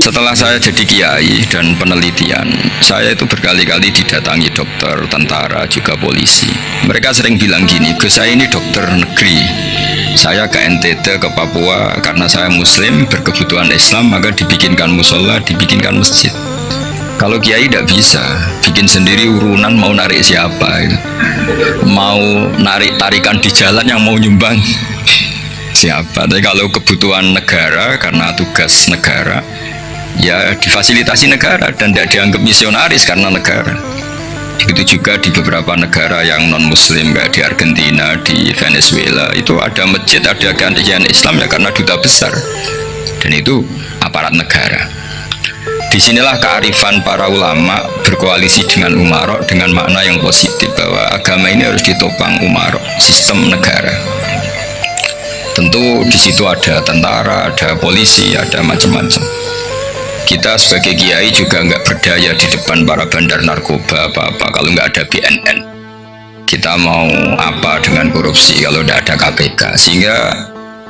Setelah saya jadi kiai dan penelitian, saya itu berkali-kali didatangi dokter, tentara, juga polisi. Mereka sering bilang gini, Gus, saya ini dokter negeri. Saya ke NTT, ke Papua, karena saya muslim, berkebutuhan Islam, maka dibikinkan musola, dibikinkan masjid. Kalau kiai tidak bisa, bikin sendiri urunan mau narik siapa, gitu. Mau narik tarikan di jalan yang mau nyumbang siapa. Tapi kalau kebutuhan negara, karena tugas negara, ya difasilitasi negara dan tidak dianggap misionaris karena negara. Begitu juga di beberapa negara yang non muslim, kayak di Argentina, di Venezuela, itu ada masjid, ada kajian Islam ya karena duta besar, dan itu aparat negara. Disinilah kearifan para ulama berkoalisi dengan umarok dengan makna yang positif, bahwa agama ini harus ditopang umarok, sistem negara. Tentu di situ ada tentara, ada polisi, ada macam-macam. Kita sebagai kiai juga nggak berdaya di depan para bandar narkoba apa-apa kalau nggak ada BNN. Kita mau apa dengan korupsi kalau nggak ada KPK? Sehingga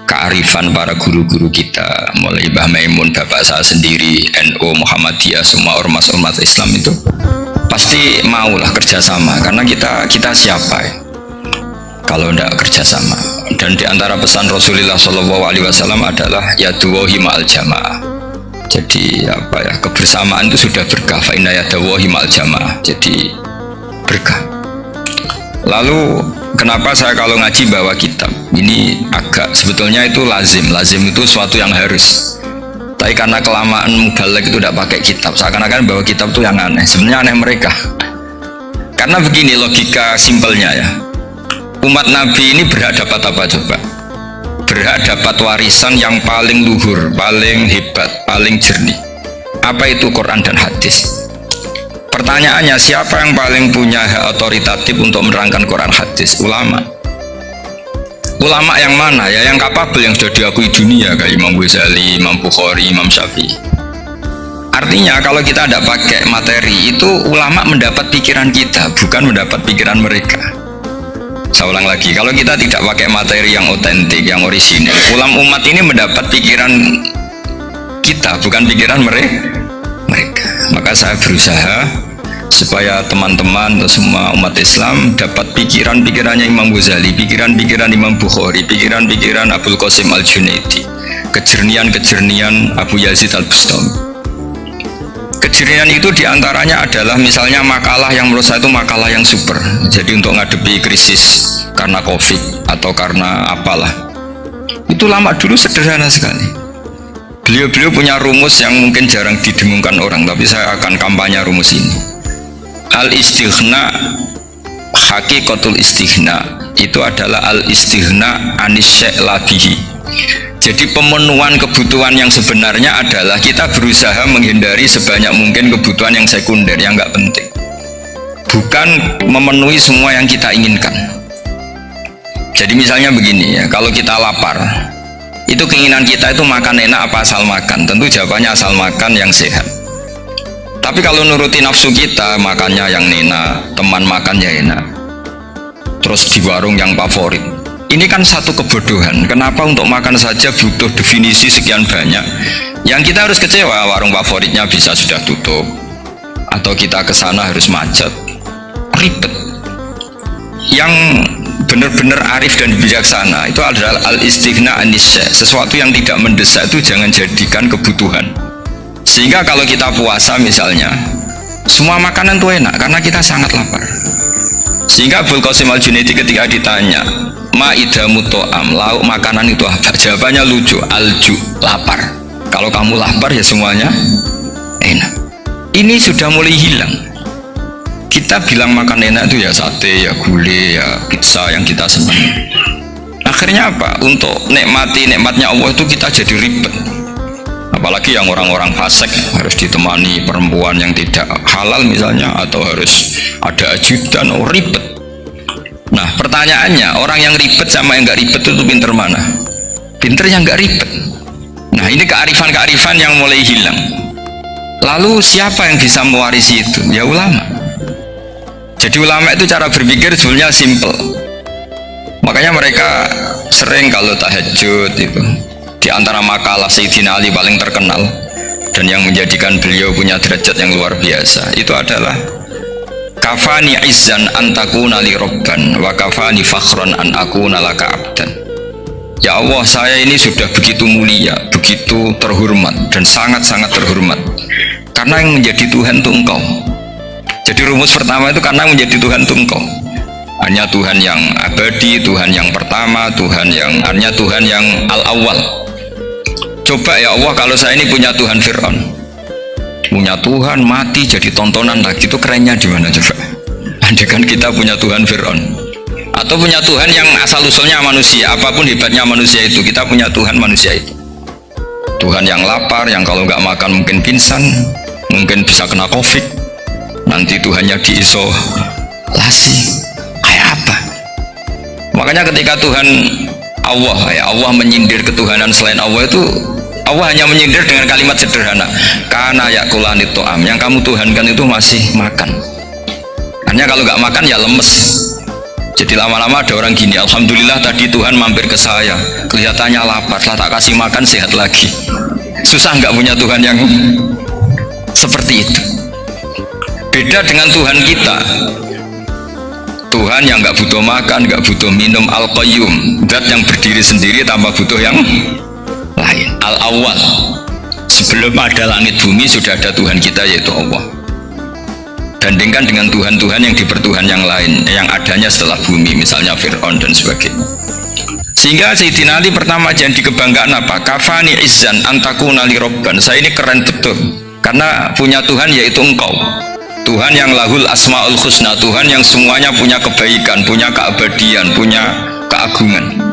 kearifan para guru-guru kita, mulai Mbah Maimun, bapak saya sendiri, NU, Muhammadiyah, semua ormas-ormas Islam itu pasti maulah kerjasama, karena kita siapa ya kalau tidak kerjasama. Dan diantara pesan Rasulullah SAW adalah yaduwahi ma'al jamaah. Jadi apa ya, kebersamaan itu sudah berkah. Fa inna yadawahi ma'al jamaah, jadi berkah. Lalu kenapa saya kalau ngaji bawa kitab ini, agak sebetulnya itu lazim itu suatu yang harus, tapi karena kelamaan mubalek itu tidak pakai kitab, seakan-akan bawa kitab itu yang aneh. Sebenarnya aneh mereka, karena begini logika simpelnya ya, umat Nabi ini berhak dapat apa coba? Berhak dapat warisan yang paling luhur, paling hebat, paling jernih. Apa itu? Quran dan hadis. Pertanyaannya, siapa yang paling punya hak otoritatif untuk menerangkan Quran hadis? Ulama. Ulama yang mana ya? Yang kapabel, yang sudah diakui dunia, kayak Imam Ghazali, Imam Bukhari, Imam Syafi'i. Artinya kalau kita tidak pakai materi itu, ulama mendapat pikiran kita, bukan mendapat pikiran mereka. Saya ulang lagi, kalau kita tidak pakai materi yang otentik, yang orisinil, ulama umat ini mendapat pikiran kita, bukan pikiran mereka. Maka saya berusaha supaya teman-teman atau semua umat Islam dapat pikiran-pikirannya Imam Ghazali, pikiran-pikiran Imam Bukhari, pikiran-pikiran Abdul Qasim Al-Junaidi, kejernian-kejernian Abu Yazid Al-Bustami. Kejernihan itu diantaranya adalah misalnya makalah yang menurut saya itu makalah yang super. Jadi untuk ngadepi krisis karena COVID atau karena apalah, itu lama dulu sederhana sekali. Beliau punya rumus yang mungkin jarang didengungkan orang, tapi saya akan kampanye rumus ini. Al-istighna, hakikatul istighna itu adalah al-istighna anis syai' labihi. Jadi pemenuhan kebutuhan yang sebenarnya adalah kita berusaha menghindari sebanyak mungkin kebutuhan yang sekunder, yang nggak penting, bukan memenuhi semua yang kita inginkan. Jadi misalnya begini ya, kalau kita lapar, itu keinginan kita itu makan enak apa asal makan? Tentu jawabannya asal makan yang sehat. Tapi kalau nuruti nafsu kita, makannya yang enak, teman makannya enak, terus di warung yang favorit. Ini kan satu kebodohan. Kenapa untuk makan saja butuh definisi sekian banyak? Yang kita harus kecewa, warung favoritnya bisa sudah tutup, atau kita ke sana harus macet, ribet. Yang benar-benar arif dan bijaksana itu adalah al-istighna anis syai'. Sesuatu yang tidak mendesak itu jangan jadikan kebutuhan. Sehingga kalau kita puasa misalnya, semua makanan itu enak karena kita sangat lapar. Sehingga Abdul Qasim Al-Junaidi ketika ditanya, ma'idamu to'am, lauk makanan itu apa? Jawabannya lucu, alju, lapar. Kalau kamu lapar ya semuanya enak. Ini sudah mulai hilang. Kita bilang makan enak itu ya sate, ya gulai, ya pizza yang kita senang. Akhirnya apa? Untuk nikmati nikmatnya Allah itu kita jadi ribet. Apalagi yang orang-orang fasik harus ditemani perempuan yang tidak halal misalnya, atau harus ada ajudan, ribet. Nah pertanyaannya, orang yang ribet sama yang nggak ribet itu pinter mana? Pinter yang nggak ribet. Nah ini kearifan-kearifan yang mulai hilang. Lalu siapa yang bisa mewarisi itu? Ya ulama. Jadi ulama itu cara berpikir sebenarnya simple. Makanya mereka sering kalau tahajud itu, di antara makalah Sayyidina Ali paling terkenal, dan yang menjadikan beliau punya derajat yang luar biasa itu adalah kafani izzan antakuna li robban wa kafani fakhran an akuna laka abdan. Ya Allah, saya ini sudah begitu mulia, begitu terhormat dan sangat-sangat terhormat karena yang menjadi Tuhan itu Engkau. Jadi rumus pertama itu karena menjadi Tuhan itu Engkau. Hanya Tuhan yang abadi, Tuhan yang pertama, hanya Tuhan yang al-awwal. Coba ya Allah, kalau saya ini punya Tuhan Fir'aun, punya Tuhan mati jadi tontonan lagi, itu kerennya di mana coba? Andaikan kita punya Tuhan Fir'aun, atau punya Tuhan yang asal usulnya manusia, apapun hebatnya manusia itu, kita punya Tuhan manusia itu. Tuhan yang lapar, yang kalau nggak makan mungkin pingsan, mungkin bisa kena COVID, nanti Tuhannya diisolasi, kayak apa? Makanya ketika Tuhan Allah menyindir ketuhanan selain Allah itu, Allah hanya menyindir dengan kalimat sederhana, karena yakulanit to'am, yang kamu tuhankan itu masih makan. Hanya kalau nggak makan ya lemes. Jadi lama-lama ada orang gini, alhamdulillah tadi Tuhan mampir ke saya, kelihatannya lapar, setelah tak kasih makan sehat lagi. Susah nggak punya Tuhan yang seperti itu. Beda dengan Tuhan kita, Tuhan yang nggak butuh makan, nggak butuh minum, al-qayyum, zat yang berdiri sendiri tanpa butuh yang lain, al-awwal. Sebelum ada langit bumi sudah ada Tuhan kita, yaitu Allah. Bandingkan dengan Tuhan-Tuhan yang dipertuhan yang lain, yang adanya setelah bumi, misalnya Fir'aun dan sebagainya. Sehingga Sayyidina Ali pertama jadi kebanggaan apa? Kafani izzan antakuna li robban. Saya ini keren betul karena punya Tuhan yaitu Engkau, Tuhan yang lahul asmaul husna, Tuhan yang semuanya punya kebaikan, punya keabadian, punya keagungan.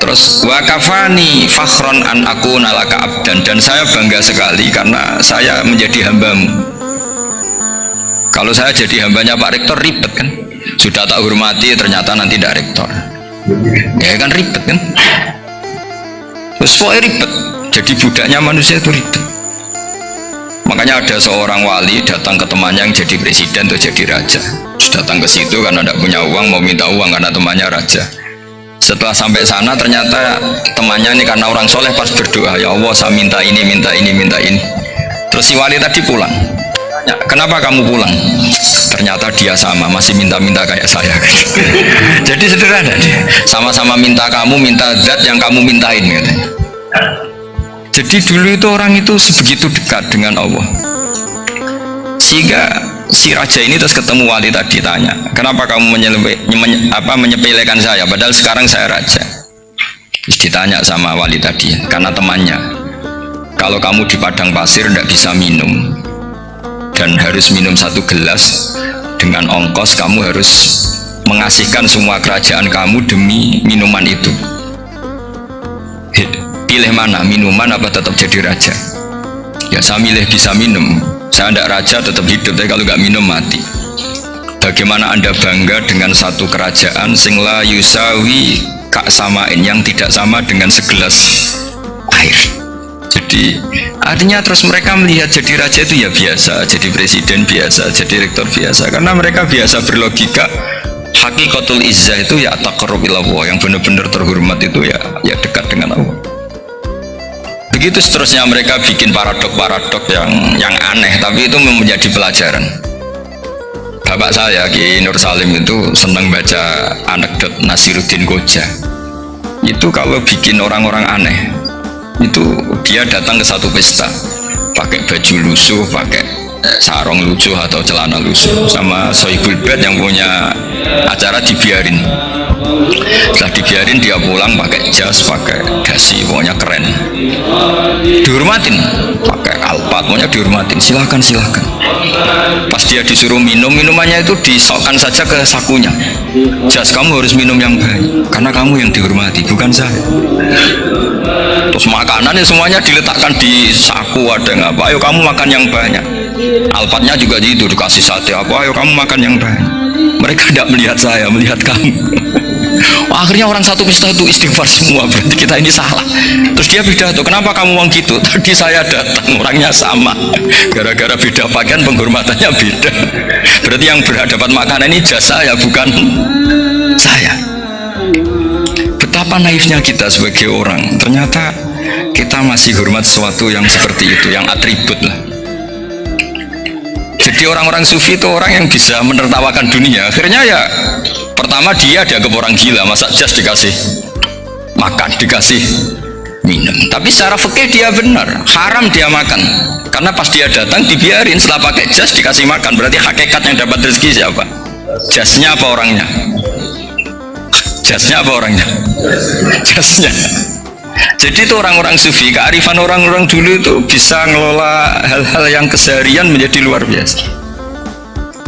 Terus wa kafani fakhron an akuna laka abdan, dan saya bangga sekali karena saya menjadi hambamu. Kalau saya jadi hambanya Pak Rektor ribet kan, sudah tak hormati ternyata nanti tidak rektor, ya kan ribet kan. Terus pokoknya ribet, jadi budaknya manusia itu ribet. Makanya ada seorang wali datang ke temannya yang jadi presiden atau jadi raja, datang ke situ karena tidak punya uang, mau minta uang karena temannya raja. Setelah sampai sana ternyata temannya ini karena orang soleh pas berdoa, ya Allah saya minta ini, minta ini, minta ini. Terus si wali tadi pulang, kenapa kamu pulang? Ternyata dia sama, masih minta-minta kayak saya. Jadi sederhana dia, sama-sama minta, kamu minta zat yang kamu mintain katanya. Jadi dulu itu orang itu sebegitu dekat dengan Allah, sehingga si raja ini terus ketemu wali tadi, tanya, kenapa kamu menyepelekan saya padahal sekarang saya raja? Terus ditanya sama wali tadi, karena temannya, kalau kamu di padang pasir tidak bisa minum dan harus minum 1 gelas, dengan ongkos kamu harus mengasihkan semua kerajaan kamu demi minuman itu. Pilih mana, minuman apa tetap jadi raja? Ya saya milih bisa minum, saya tidak raja tetap hidup, tapi kalau nggak minum mati. Bagaimana Anda bangga dengan satu kerajaan sing la yusawi kak samain, yang tidak sama dengan segelas air? Jadi artinya terus mereka melihat jadi raja itu ya biasa, jadi presiden biasa, jadi rektor biasa, karena mereka biasa berlogika hakikatul izzah itu ya taqarrub ilallah, yang benar-benar terhormat itu ya dekat dengan Allah. Begitu seterusnya mereka bikin paradok-paradok yang aneh, tapi itu menjadi pelajaran. Bapak saya Ki Nur Salim itu senang baca anekdot Nasiruddin Koja. Itu kalau bikin orang-orang aneh, itu dia datang ke satu pesta pakai baju lusuh, pakai sarung lusuh atau celana lusuh, sama Sohibul Bed yang punya acara dibiarin. Setelah dibiarin dia pulang pakai jas, pakai dasi, pokoknya keren, dihormatin, pakai alpat, pokoknya dihormatin, silahkan. Pas dia disuruh minum, minumannya itu disokkan saja ke sakunya. Jas, kamu harus minum yang banyak karena kamu yang dihormati, bukan saya. Terus makanannya semuanya diletakkan di saku, ada nggak apa, ayo kamu makan yang banyak. Alpatnya juga gitu, dikasih sate apa, ayo kamu makan yang banyak. Mereka tidak melihat saya, melihat kamu. Akhirnya orang satu pesta itu istighfar semua, berarti kita ini salah. Terus dia pidato, kenapa kamu ngomong gitu? Tadi saya datang, orangnya sama, gara-gara beda pakaian penghormatannya beda. Berarti yang berhadapan makanan ini jasa ya, bukan saya. Betapa naifnya kita sebagai orang. Ternyata kita masih hormat sesuatu yang seperti itu, yang atribut lah. Jadi orang-orang sufi itu orang yang bisa menertawakan dunia. Akhirnya ya pertama dia dianggap orang gila, masa jas dikasih makan, dikasih minum. Tapi secara fikih dia benar, haram dia makan. Karena pas dia datang dibiarin, setelah pakai jas dikasih makan. Berarti hakikat yang dapat rezeki siapa? Jasnya apa orangnya? Jasnya apa orangnya? Jasnya. Jadi itu orang-orang sufi, kearifan orang-orang dulu itu bisa ngelola hal-hal yang keseharian menjadi luar biasa.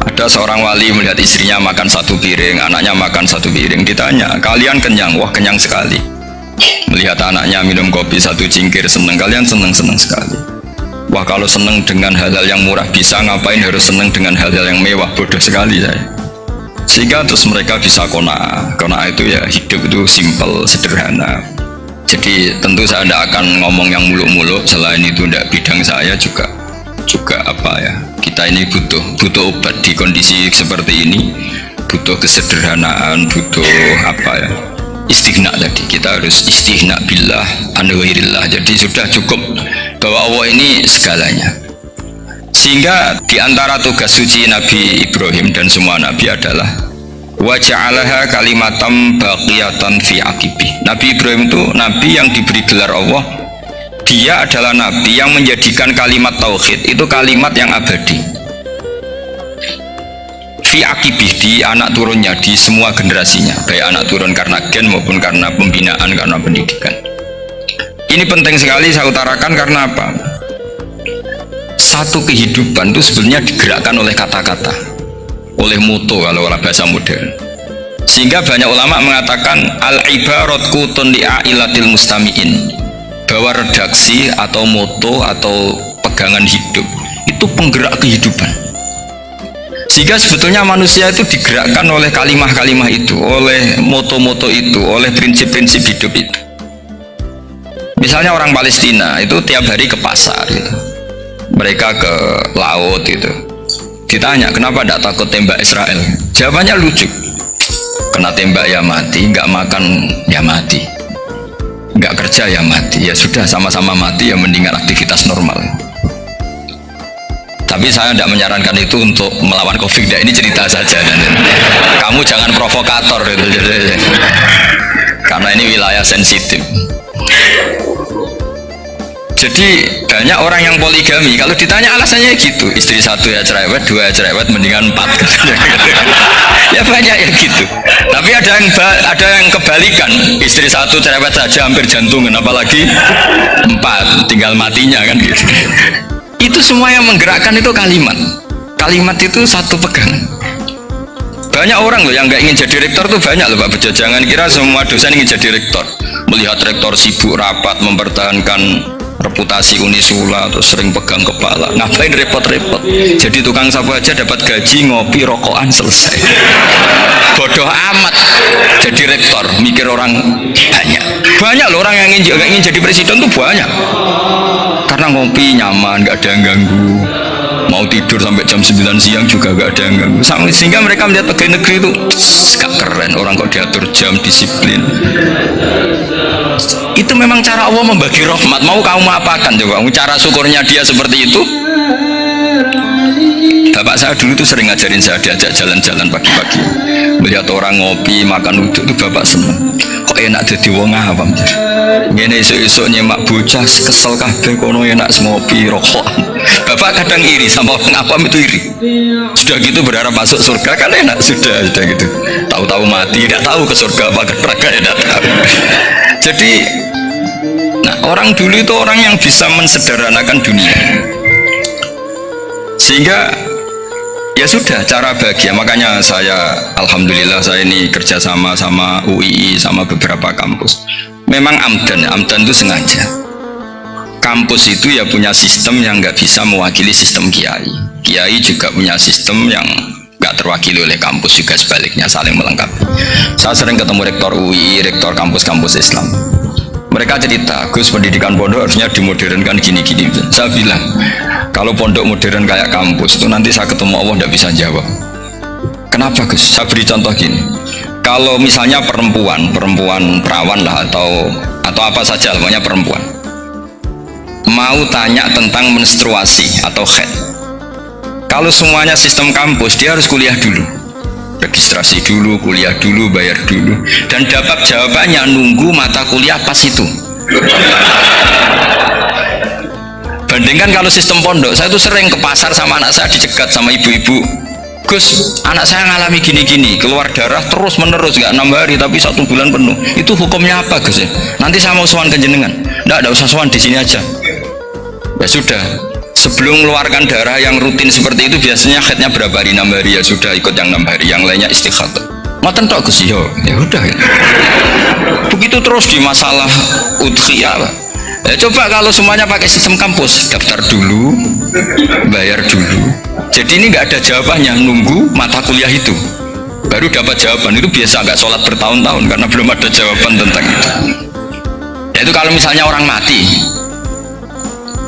Ada seorang wali melihat istrinya makan satu piring, anaknya makan satu piring, ditanya, kalian kenyang? Wah, kenyang sekali. Melihat anaknya minum kopi satu cingkir, seneng. Kalian seneng-seneng sekali. Wah, kalau seneng dengan hal-hal yang murah bisa, ngapain harus seneng dengan hal-hal yang mewah? Bodoh sekali saya. Sehingga terus mereka bisa qanaah. Qanaah itu ya hidup itu simple, sederhana. Jadi tentu saya tidak akan ngomong yang muluk-muluk, selain itu tidak bidang saya juga apa ya, kita ini butuh obat di kondisi seperti ini, butuh kesederhanaan, butuh apa ya, istighna. Tadi kita harus istighna billah an ghairillah. Jadi sudah cukup bahwa Allah ini segalanya. Sehingga diantara tugas suci Nabi Ibrahim dan semua Nabi adalah wa ja'alaha kalimatam baqiyatan fi aqibi. Nabi Ibrahim itu nabi yang diberi gelar Allah. Dia adalah nabi yang menjadikan kalimat tauhid itu kalimat yang abadi fi aqibi, di anak turunnya, di semua generasinya, baik anak turun karena gen maupun karena pembinaan, karena pendidikan. Ini penting sekali saya utarakan karena apa? Satu kehidupan itu sebenarnya digerakkan oleh kata-kata, oleh moto kalau bahasa modern. Sehingga banyak ulama mengatakan al-ibarat kutun li'ailatil mustami'in, bahwa redaksi atau moto atau pegangan hidup itu penggerak kehidupan. Sehingga sebetulnya manusia itu digerakkan oleh kalimah-kalimah itu, oleh moto-moto itu, oleh prinsip-prinsip hidup itu. Misalnya orang Palestina itu tiap hari ke pasar gitu. Mereka ke laut itu. Ditanya kenapa tidak takut tembak Israel, jawabannya lucu, kena tembak ya mati, nggak makan ya mati, nggak kerja ya mati, ya sudah sama-sama mati, ya mendingan aktivitas normal. Tapi saya tidak menyarankan itu untuk melawan COVID, ini cerita saja, dan kamu jangan provokator itu, karena ini wilayah sensitif. Jadi banyak orang yang poligami, kalau ditanya alasannya gitu, istri satu ya cerewet, dua ya cerewet, mendingan 4 ya banyak ya gitu. Tapi ada yang kebalikan, istri satu cerewet saja hampir jantungan, apalagi 4 tinggal matinya kan gitu. Itu semua yang menggerakkan itu kalimat itu satu pegangan. Banyak orang loh yang nggak ingin jadi rektor tuh banyak loh Pak Bejo. Jangan kira semua dosen ingin jadi rektor. Melihat rektor sibuk rapat mempertahankan reputasi Unisula, terus sering pegang kepala, ngapain repot-repot, jadi tukang sapu aja dapat gaji, ngopi, rokokan, selesai. Bodoh amat jadi rektor, mikir orang banyak loh orang yang ingin jadi presiden tuh banyak, karena ngopi nyaman, gak ada yang ganggu, mau tidur sampai jam 9 siang juga gak ada yang ganggu. Sehingga mereka melihat pegawai negeri itu gak keren, orang kok diatur jam, disiplin. Itu memang cara Allah membagi rahmat. Mau kamu apakan coba? Cara syukurnya dia seperti itu. Bapak saya dulu tuh sering ngajarin saya, diajak jalan-jalan pagi-pagi, melihat orang ngopi, makan uduk itu bapak seneng. Kok enak jadi wong awam. Ngene esuk-esuk nyemak bocah kesel kabeh kono enak ngopi, rokokan. Bapak kadang iri sama orang awam itu iri. Sudah gitu berharap masuk surga kan enak, sudah gitu. Tahu-tahu mati, tidak tahu ke surga apa ke neraka, tidak tahu. Jadi orang dulu itu orang yang bisa mensederhanakan dunia, sehingga ya sudah cara bahagia. Makanya saya alhamdulillah saya ini kerjasama sama UII, sama beberapa kampus. Memang amdan itu sengaja. Kampus itu ya punya sistem yang nggak bisa mewakili sistem kiai. Kiai juga punya sistem yang nggak terwakili oleh kampus, juga sebaliknya, saling melengkapi. Saya sering ketemu rektor UII, rektor kampus-kampus Islam. Mereka cerita, Gus, pendidikan pondok harusnya dimodernkan gini-gini. Saya bilang, kalau pondok modern kayak kampus itu nanti saya ketemu Allah tidak bisa jawab. Kenapa Gus? Saya beri contoh gini. Kalau misalnya perempuan perawan lah atau apa saja, namanya perempuan. mau tanya tentang menstruasi atau haid. Kalau semuanya sistem kampus, dia harus kuliah dulu, registrasi dulu, kuliah dulu, bayar dulu, dan dapat jawabannya nunggu mata kuliah pas itu. Bandingkan kalau sistem pondok, saya tuh sering ke pasar sama anak saya dicegat sama ibu-ibu, Gus, anak saya ngalami gini-gini, keluar darah terus menerus, nggak 6 hari tapi 1 bulan penuh. Itu hukumnya apa, Gus? Nanti saya mau sowan ke jenengan. Nggak usah sowan, di sini aja. Ya sudah, sebelum mengeluarkan darah yang rutin seperti itu biasanya haidnya berapa hari? 6 hari, ya sudah ikut yang 6 hari, yang lainnya istighatsah. Ngoten tok Gus, ya udah. Begitu terus di masalah udhiyah. Ya coba kalau semuanya pakai sistem kampus, daftar dulu, bayar dulu. Jadi ini nggak ada jawabannya, nunggu mata kuliah itu baru dapat jawaban. Itu biasa nggak sholat bertahun-tahun karena belum ada jawaban tentang itu. Yaitu kalau misalnya orang mati,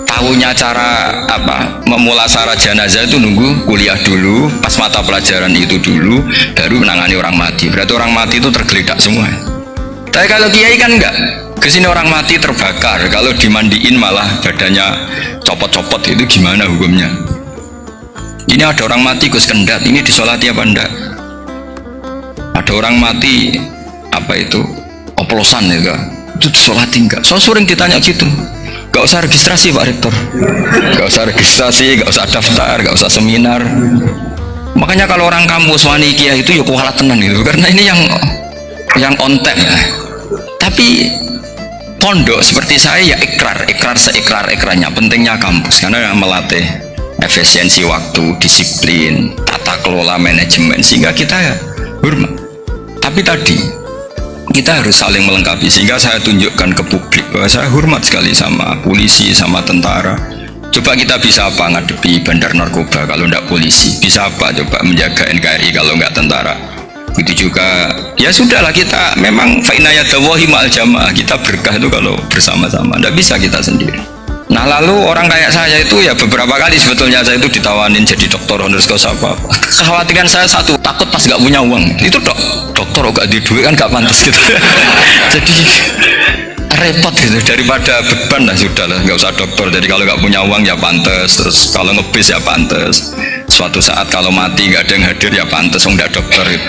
tahunya cara apa memulasara jenazah itu nunggu kuliah dulu, pas mata pelajaran itu dulu, baru menangani orang mati. Berarti orang mati itu tergeledak semua. Tapi kalau kiai kan enggak, kesini orang mati terbakar, kalau dimandiin malah badannya copot-copot, itu gimana hukumnya? Ini ada orang mati Gus Kendat, ini disolati apa enggak? Ada orang mati apa itu oplosan ya, itu disolati enggak? So sering ditanya gitu. Gak usah registrasi Pak Rektor, gak usah registrasi, gak usah daftar, gak usah seminar. Makanya kalau orang kampus wani kiai itu ya kualat tenan gitu, karena ini yang on time ya. Tapi pondok seperti saya ya ikrar seikrar-ikrarnya. Pentingnya kampus karena melatih efisiensi waktu, disiplin, tata kelola manajemen, sehingga kita ya hormat. Tapi tadi kita harus saling melengkapi, sehingga saya tunjukkan ke publik bahwa saya hormat sekali sama polisi, sama tentara. Coba kita bisa apa ngadepi bandar narkoba kalau enggak polisi? Bisa apa coba menjaga NKRI kalau enggak tentara? Begitu juga, ya sudahlah, kita memang fa'inayadawahi ma'al jamaah, kita berkah itu kalau bersama-sama, enggak bisa kita sendiri. Nah lalu orang kayak saya itu ya beberapa kali sebetulnya saya itu ditawanin jadi dokter honoris causa apa. Kekhawatiran saya satu, takut pas nggak punya uang. Itu dokter gak di duit kan gak pantas gitu. Jadi repot gitu, daripada beban lah sudah lah, nggak usah dokter. Jadi kalau nggak punya uang ya pantas, terus kalau ngebis ya pantas. Suatu saat kalau mati nggak ada yang hadir ya pantas, nggak dokter gitu.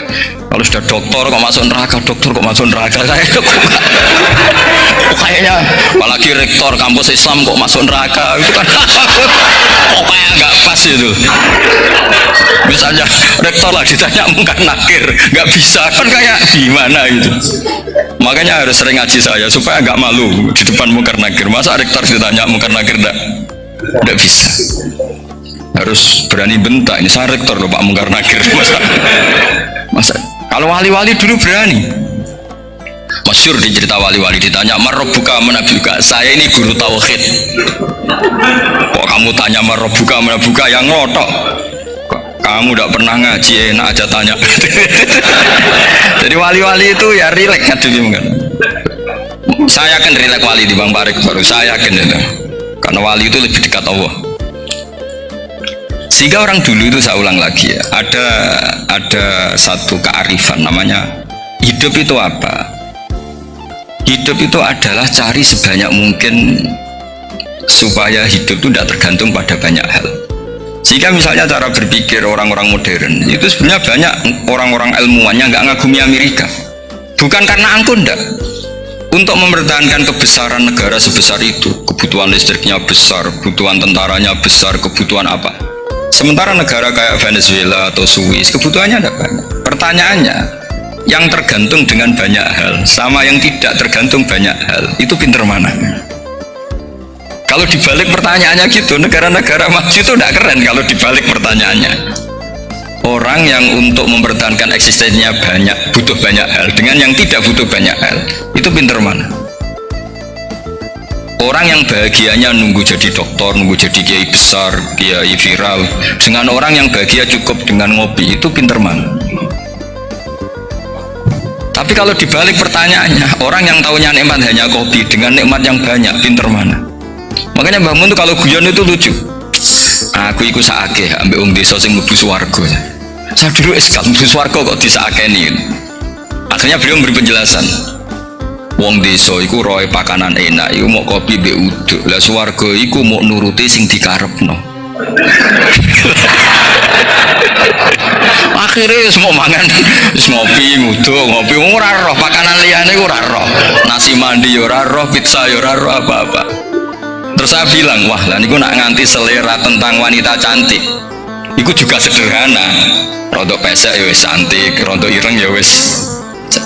Kalau sudah dokter kok masuk neraka, dokter kok masuk neraka, saya kok kayaknya apalagi rektor kampus Islam kok masuk neraka, itu kan pokoknya nggak pas itu. Misalnya rektor lah ditanya mungkar nakir, nggak bisa kan, kayak gimana itu. Makanya harus sering ngaji saya supaya nggak malu di depan mungkar nakir. Masa rektor ditanya mungkar nakir nggak bisa. Harus berani bentak, ini saya rektor loh Pak mungkar nakir. Masa kalau wali-wali dulu berani. Masyhur di cerita wali-wali, ditanya marrobuka menabuka, saya ini guru tauhid. Kok kamu tanya marrobuka menabuka, yang ngotok. Kamu udah pernah ngaji, enak aja tanya. Jadi wali-wali itu ya rileks ngadepi kan. Saya yakin rileks wali di Bang Parik baru, saya yakin itu. Karena wali itu lebih dekat Allah. Sehingga orang dulu itu, saya ulang lagi ya, ada satu kearifan namanya hidup itu apa? Hidup itu adalah cari sebanyak mungkin supaya hidup itu tidak tergantung pada banyak hal. Sehingga misalnya cara berpikir orang-orang modern itu sebenarnya banyak orang-orang ilmuwannya nggak ngagumi Amerika, bukan karena angkuh, enggak. Untuk mempertahankan kebesaran negara sebesar itu, kebutuhan listriknya besar, kebutuhan tentaranya besar, kebutuhan apa. Sementara negara kayak Venezuela atau Swiss kebutuhannya tidak banyak. Pertanyaannya, yang tergantung dengan banyak hal sama yang tidak tergantung banyak hal, itu pinter mana? Kalau dibalik pertanyaannya gitu, negara-negara maju itu tidak keren kalau dibalik pertanyaannya. Orang yang untuk mempertahankan eksistensinya banyak, butuh banyak hal, dengan yang tidak butuh banyak hal, itu pinter mana? Orang yang bahagianya nunggu jadi dokter, nunggu jadi kiai besar, kiai viral, dengan orang yang bahagia cukup dengan ngopi, itu pinter mana? Tapi kalau dibalik pertanyaannya, orang yang tahunya nikmat hanya kopi dengan nikmat yang banyak, pinter mana? Makanya Mbah Mun tuh kalau guyon itu lucu. Aku ikut saake ambek wong desa sing mlebu swarga. Saya dulu eskal mlebu swarga kok disakeni. Akhirnya beliau memberi penjelasan. Wong desa iku roe pakanan enak iku mau kopi mbek uduk. Lah swarga iku mau nuruti sing dikarepno. Akhirnya semua mangan wis ngopi nguduk ngopi ora roh pakanan liyane ora roh. Nasi mandi ya ora roh, pizza ya ora roh apa-apa. Terus saya bilang, wah lah niku nak nganti selera tentang wanita cantik. Iku juga sederhana. Rontok pesek ya wis cantik, rontok ireng ya wis.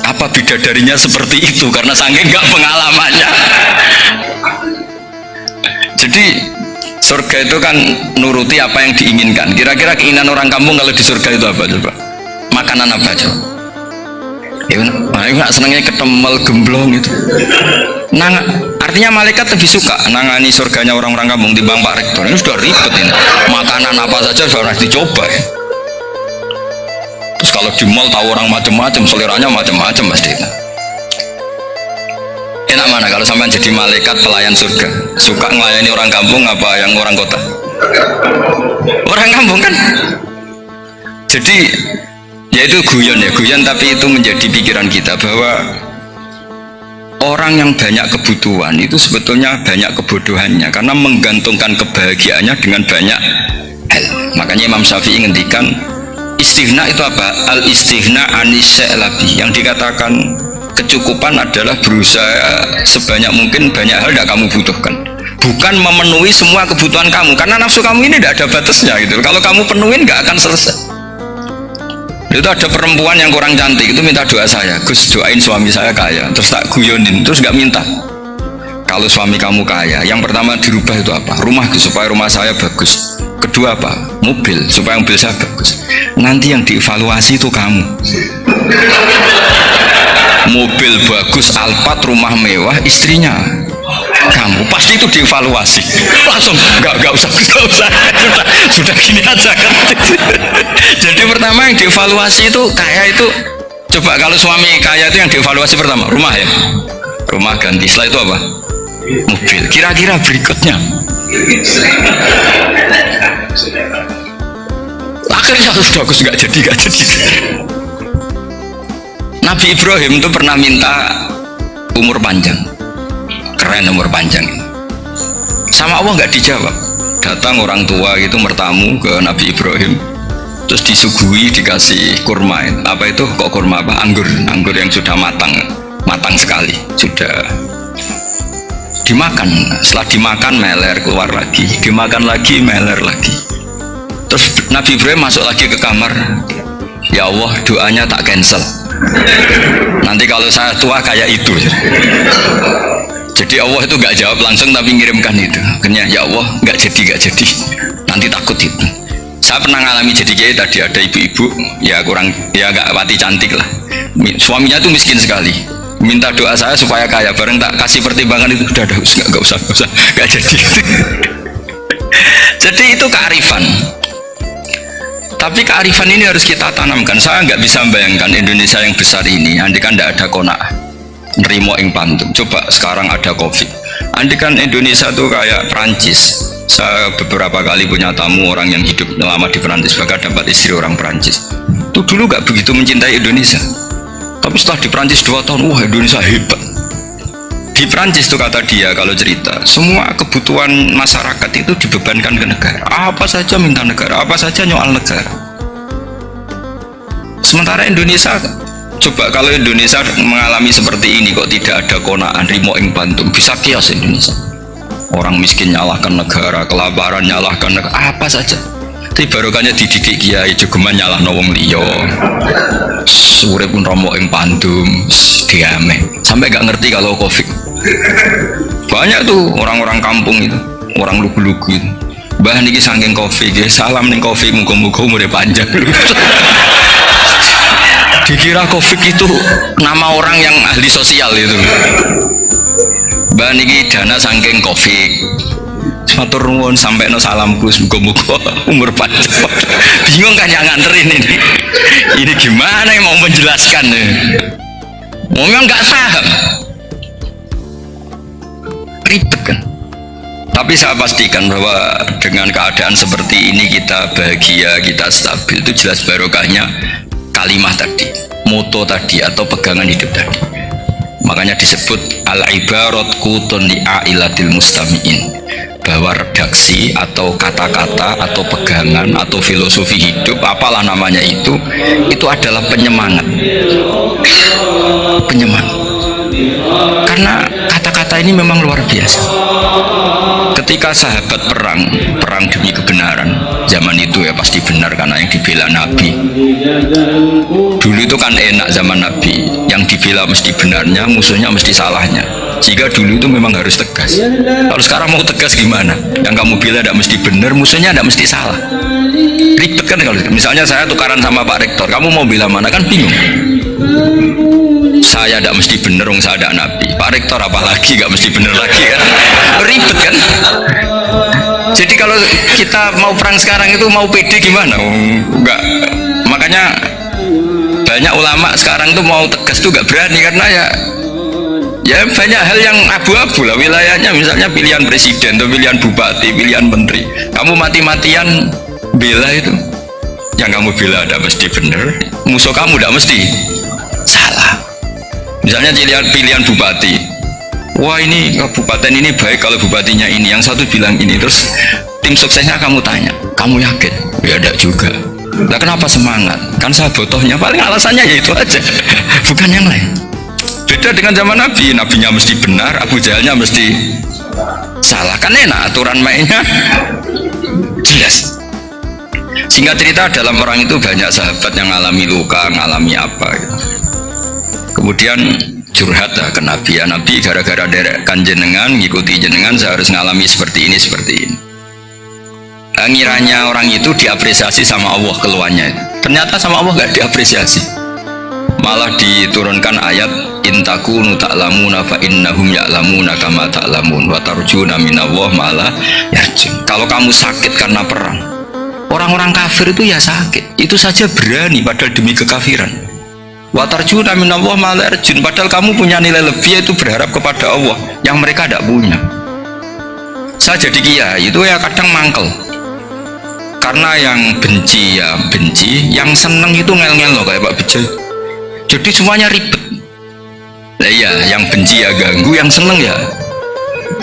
Apa bidadarinya seperti itu karena saking enggak pengalamannya. Jadi surga itu kan nuruti apa yang diinginkan. Kira-kira keinginan orang kampung kalau di surga itu apa coba? Makanan apa coba? Ya nggak senengnya ketemel gemblong itu. Nah, artinya malaikat lebih suka nangani surganya orang-orang kampung timbang Pak Rektor. Ini sudah ribet ini. Makanan apa saja sudah harus dicoba ya. Terus kalau di mall tahu orang macam-macam, seleranya macam-macam pasti. Enak mana kalau sampai jadi malaikat pelayan surga? Suka melayani orang kampung apa yang orang kota? Orang kampung kan? Jadi ya itu guyon ya, guyon tapi itu menjadi pikiran kita bahwa orang yang banyak kebutuhan itu sebetulnya banyak kebodohannya karena menggantungkan kebahagiaannya dengan banyak hal. Makanya Imam Syafi'i ngendikan istighna itu apa? Al istighna anisya'i, yang dikatakan kecukupan adalah berusaha sebanyak mungkin banyak hal yang kamu butuhkan, bukan memenuhi semua kebutuhan kamu karena nafsu kamu ini tidak ada batasnya gitu. Kalau kamu penuhin nggak akan selesai. Itu ada perempuan yang kurang cantik itu minta doa saya, Gus doain suami saya kaya, terus tak guyonin, terus nggak minta. Kalau suami kamu kaya, yang pertama dirubah itu apa? Rumah supaya rumah saya bagus. Kedua apa? Mobil supaya mobil saya bagus. Nanti yang dievaluasi itu kamu. Mobil bagus, Alphard, rumah mewah, istrinya kamu, pasti itu dievaluasi langsung. Nggak usah sudah gini aja kan. Jadi pertama yang dievaluasi itu kaya itu, coba kalau suami kaya itu yang dievaluasi pertama rumah ya, rumah ganti, setelah itu apa? Mobil. Kira-kira berikutnya akhirnya sudah bagus, nggak jadi. Nabi Ibrahim itu pernah minta umur panjang, keren umur panjang, sama Allah nggak dijawab. Datang orang tua gitu mertamu ke Nabi Ibrahim, terus disuguhi dikasih kurma. Apa itu kok kurma apa? Anggur yang sudah matang sekali, sudah dimakan. Setelah dimakan meler keluar lagi, dimakan lagi meler lagi. Terus Nabi Ibrahim masuk lagi ke kamar, ya Allah doanya tak cancel, nanti kalau saya tua kayak itu ya. Jadi Allah itu nggak jawab langsung tapi ngirimkan itu. Akhirnya ya Allah nggak jadi, nanti takut itu. Saya pernah ngalami jadi kiai tadi, ada ibu-ibu ya kurang ya nggak pati cantik lah, suaminya tuh miskin sekali, minta doa saya supaya kaya, bareng tak kasih pertimbangan itu udah nggak usah nggak jadi. Jadi itu kearifan. Tapi kearifan ini harus kita tanamkan. Saya nggak bisa membayangkan Indonesia yang besar ini andikan tidak ada kona'ah nerimo ing pantum. Coba sekarang ada COVID, andikan Indonesia tuh kayak Prancis. Saya beberapa kali punya tamu orang yang hidup lama di Prancis, bahkan dapat istri orang Prancis. Itu dulu nggak begitu mencintai Indonesia, tapi setelah di Prancis 2 tahun, wah Indonesia hebat. Di Prancis tuh kata dia kalau cerita, semua kebutuhan masyarakat itu dibebankan ke negara. Apa saja minta negara, apa saja nyoal negara. Sementara Indonesia, coba kalau Indonesia mengalami seperti ini kok tidak ada kona'an rimo ing pantum, bisa kios Indonesia. Orang miskin nyalahkan negara, kelaparan nyalahkan negara, apa saja. Tapi barokahnya dididik kiai jogeman nyalahno wong liya. Urip pun romo ing pantum, diame. Sampai gak ngerti kalau Covid. Banyak tuh orang-orang kampung itu, orang lugu-lugu itu. Mbah niki saking Covid, salam ning Covid, muga-muga umure panjang. Dikira Covid itu nama orang yang ahli sosial itu. Mbah niki dana saking Covid. Matur nuwun sampai no salamku, muga-muga umur panjang. Bingung kan yang nganterin ini. Ini gimana yang mau menjelaskan? Memang nggak paham. Ribet kan. Tapi saya pastikan bahwa dengan keadaan seperti ini kita bahagia, kita stabil, itu jelas barokahnya kalimat tadi, moto tadi atau pegangan hidup tadi. Makanya disebut al-ibarat qutun li'ailatil mustami'in, bahwa redaksi atau kata-kata atau pegangan atau filosofi hidup apalah namanya itu adalah penyemangat. Karena kata-kata ini memang luar biasa. Ketika sahabat perang demi kebenaran, zaman itu ya pasti benar karena yang dibela Nabi. Dulu itu kan enak zaman Nabi, yang dibela mesti benarnya, musuhnya mesti salahnya. Jika dulu itu memang harus tegas. Kalau sekarang mau tegas gimana? Yang kamu bela tidak mesti benar, musuhnya tidak mesti salah. Ribet kan kalau misalnya saya tukaran sama Pak Rektor, kamu mau bela mana kan bingung. Saya tidak mesti benar, saya ada Nabi. Pak Rektor apalagi nggak mesti benar lagi kan? Ribet kan? Jadi kalau kita mau perang sekarang itu mau pede gimana? Enggak. Makanya banyak ulama sekarang tuh mau tegas tuh nggak berani karena ya banyak hal yang abu-abu lah wilayahnya, misalnya pilihan presiden atau pilihan bupati, pilihan menteri. Kamu mati-matian bela itu, yang kamu bela ada mesti benar, musuh kamu tidak mesti salah. Misalnya pilihan bupati, wah ini kabupaten ini baik kalau bupatinya ini, yang satu bilang ini, terus tim suksesnya kamu tanya, kamu yakin? Ya ada juga. Nah kenapa semangat? Kan saya botohnya, paling alasannya ya itu aja, bukan yang lain. Beda dengan zaman Nabi, nabinya mesti benar, Abu Jahalnya mesti salah. Kan enak, aturan mainnya jelas. Singkat cerita, dalam orang itu banyak sahabat yang alami luka, ngalami apa gitu. Kemudian curhat ke Nabi, ya Nabi gara-gara derekan jenengan, ngikuti jenengan, saya harus ngalami seperti ini. Ngiranya orang itu diapresiasi sama Allah keluarnya, ternyata sama Allah nggak diapresiasi, malah diturunkan ayat intakunu ta'lamuna fa innahum ya'lamuna kama ta'lamun wa tarjuna minallah malah yarjun. Kalau kamu sakit karena perang, orang-orang kafir itu ya sakit, itu saja berani padahal demi kekafiran. Wa tarjuna minallah malah yarjun, padahal kamu punya nilai lebih, yaitu berharap kepada Allah yang mereka tidak punya. Saya jadi kiai itu ya kadang mangkel, karena yang benci ya benci, yang seneng itu ngel-ngel loh kayak Pak Bejo. Jadi semuanya ribet. Nah iya, yang benci ya ganggu, yang seneng ya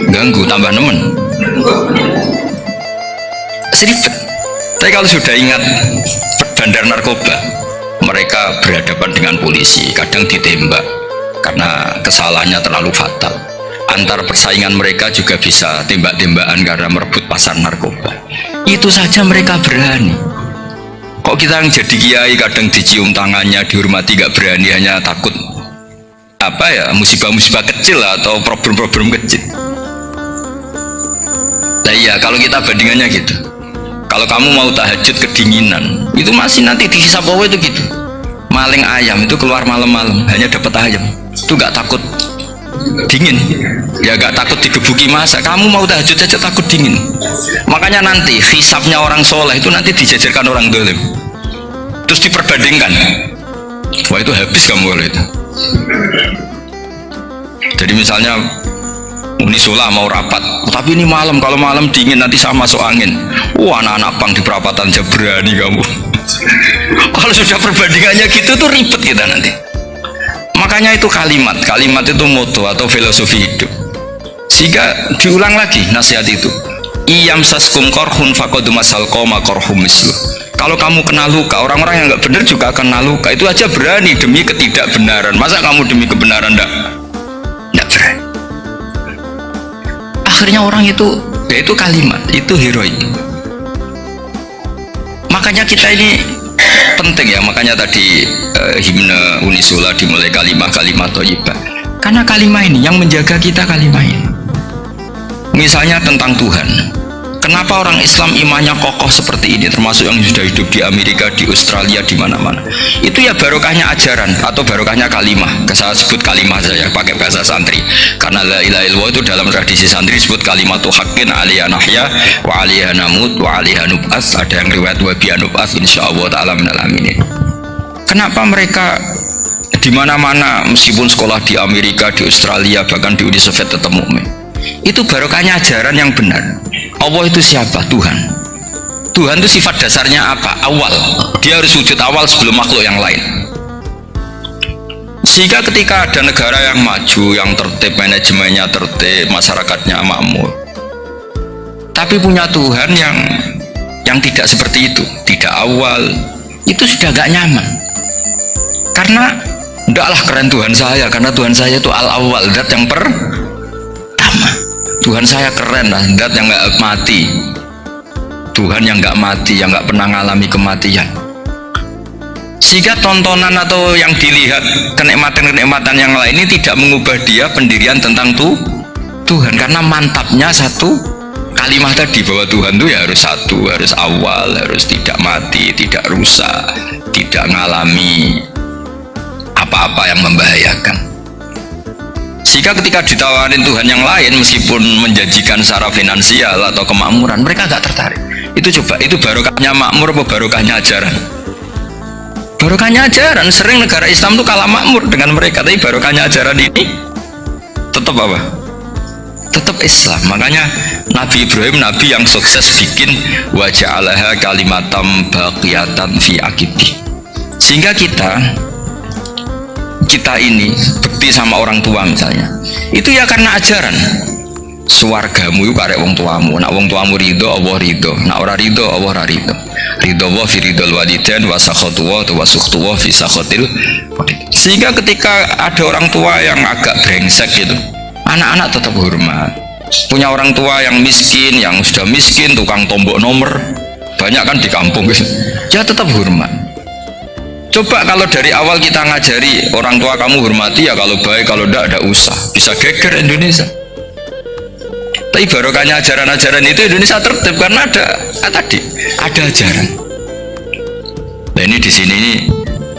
ganggu, tambah nemen. Seribet. Tapi kalau sudah ingat bandar narkoba, mereka berhadapan dengan polisi, kadang ditembak karena kesalahannya terlalu fatal. Antar persaingan mereka juga bisa tembak-tembakan karena merebut pasar narkoba. Itu saja mereka berani. Kok kita yang jadi kiai kadang dicium tangannya, dihormati, gak berani, hanya takut apa ya, musibah-musibah kecil atau problem-problem kecil. Nah iya, kalau kita bandingannya gitu, kalau kamu mau tahajud kedinginan, itu masih nanti dihisab Allah itu gitu. Maling ayam itu keluar malam-malam hanya dapat ayam, itu gak takut dingin, ya gak takut digebuki masa. Kamu mau tahajud saja takut dingin. Makanya nanti hisabnya orang soleh itu nanti dijajarkan orang dolim, terus diperbandingkan. Wah itu habis kamu kalau itu. Jadi misalnya Unisula mau rapat, tapi ini malam, kalau malam dingin nanti sama masuk angin. Wah anak-anak pang di perapatan aja berani kamu. Kalau sudah perbandingannya gitu tuh ribet kita nanti. Makanya itu kalimat itu moto atau filosofi hidup, sehingga diulang lagi nasihat itu. Iyam saskum korhun fakodu masal koma korhum mislu. Kalau kamu kena luka, orang-orang yang nggak benar juga akan kena luka. Itu aja berani demi ketidakbenaran. Masa kamu demi kebenaran nggak berani? Akhirnya orang itu, yaitu kalimat itu heroik. Makanya kita ini penting ya, makanya tadi himne Unisula dimulai kalimat-kalimat thayyibah, karena kalimat ini yang menjaga kita. Kalimat ini misalnya tentang Tuhan, kenapa orang Islam imannya kokoh seperti ini, termasuk yang sudah hidup di Amerika, di Australia, di mana-mana, itu ya barokahnya ajaran atau barokahnya kalimah. Saya sebut kalimah saja pakai bahasa santri, karena la ilaha illallah itu dalam tradisi santri disebut kalimatu haqqin alaiha nahya wa alaiha namut wa alaiha nub'ats. Ada yang riwayat wa biha nub'ats insyaallah ta'ala minal aminin. Kenapa mereka di mana-mana, meskipun sekolah di Amerika, di Australia, bahkan di Uni Soviet tetap mukmin? Itu barokahnya ajaran yang benar. Allah itu siapa? Tuhan. Tuhan itu sifat dasarnya apa? Awal. Dia harus wujud awal sebelum makhluk yang lain. Sehingga ketika ada negara yang maju, yang tertib, manajemennya tertib, masyarakatnya makmur, tapi punya Tuhan yang tidak seperti itu, tidak awal, itu sudah gak nyaman. Karena ndaklah keren Tuhan saya, karena Tuhan saya itu al-awwal, zat yang pertama. Tuhan saya keren lah, zat yang gak mati, Tuhan yang gak mati, yang gak pernah ngalami kematian. Sehingga tontonan atau yang dilihat kenikmatan-kenikmatan yang lain ini tidak mengubah dia pendirian tentang Tuhan, karena mantapnya satu kalimat tadi, bahwa Tuhan itu ya harus satu, harus awal, harus tidak mati, tidak rusak, tidak ngalami apa-apa yang membahayakan. Sehingga ketika ditawarin Tuhan yang lain, meskipun menjanjikan secara finansial atau kemakmuran, mereka gak tertarik. Itu coba, itu barokahnya makmur apa barokahnya ajaran? Barokahnya ajaran. Sering negara Islam tuh kalah makmur dengan mereka, tapi barokahnya ajaran ini tetap apa? Tetap Islam. Makanya Nabi Ibrahim, Nabi yang sukses bikin wa ja'alaha kalimatam baqiyatan fi aqibi. Sehingga kita ini bekti sama orang tua misalnya, itu ya karena ajaran. Suwargamu itu karek wong tuamu, nak wong tuamu ridho, Allah ridho, nak ora ridho, Allah ora ridho. Ridho wa fi ridhol walidain wa sakhatu wa sukhtu wa fi sakhatil. Sehingga ketika ada orang tua yang agak brengsek gitu, anak-anak tetap hormat. Punya orang tua yang miskin, yang sudah miskin, tukang tombok nomor, banyak kan di kampung gitu, ya tetap hormat. Coba kalau dari awal kita ngajari orang tua kamu hormati ya, kalau baik, kalau enggak ada usah, bisa geger Indonesia. Tapi barokahnya ajaran-ajaran itu Indonesia tertib karena ada ajaran. Nah ini di sini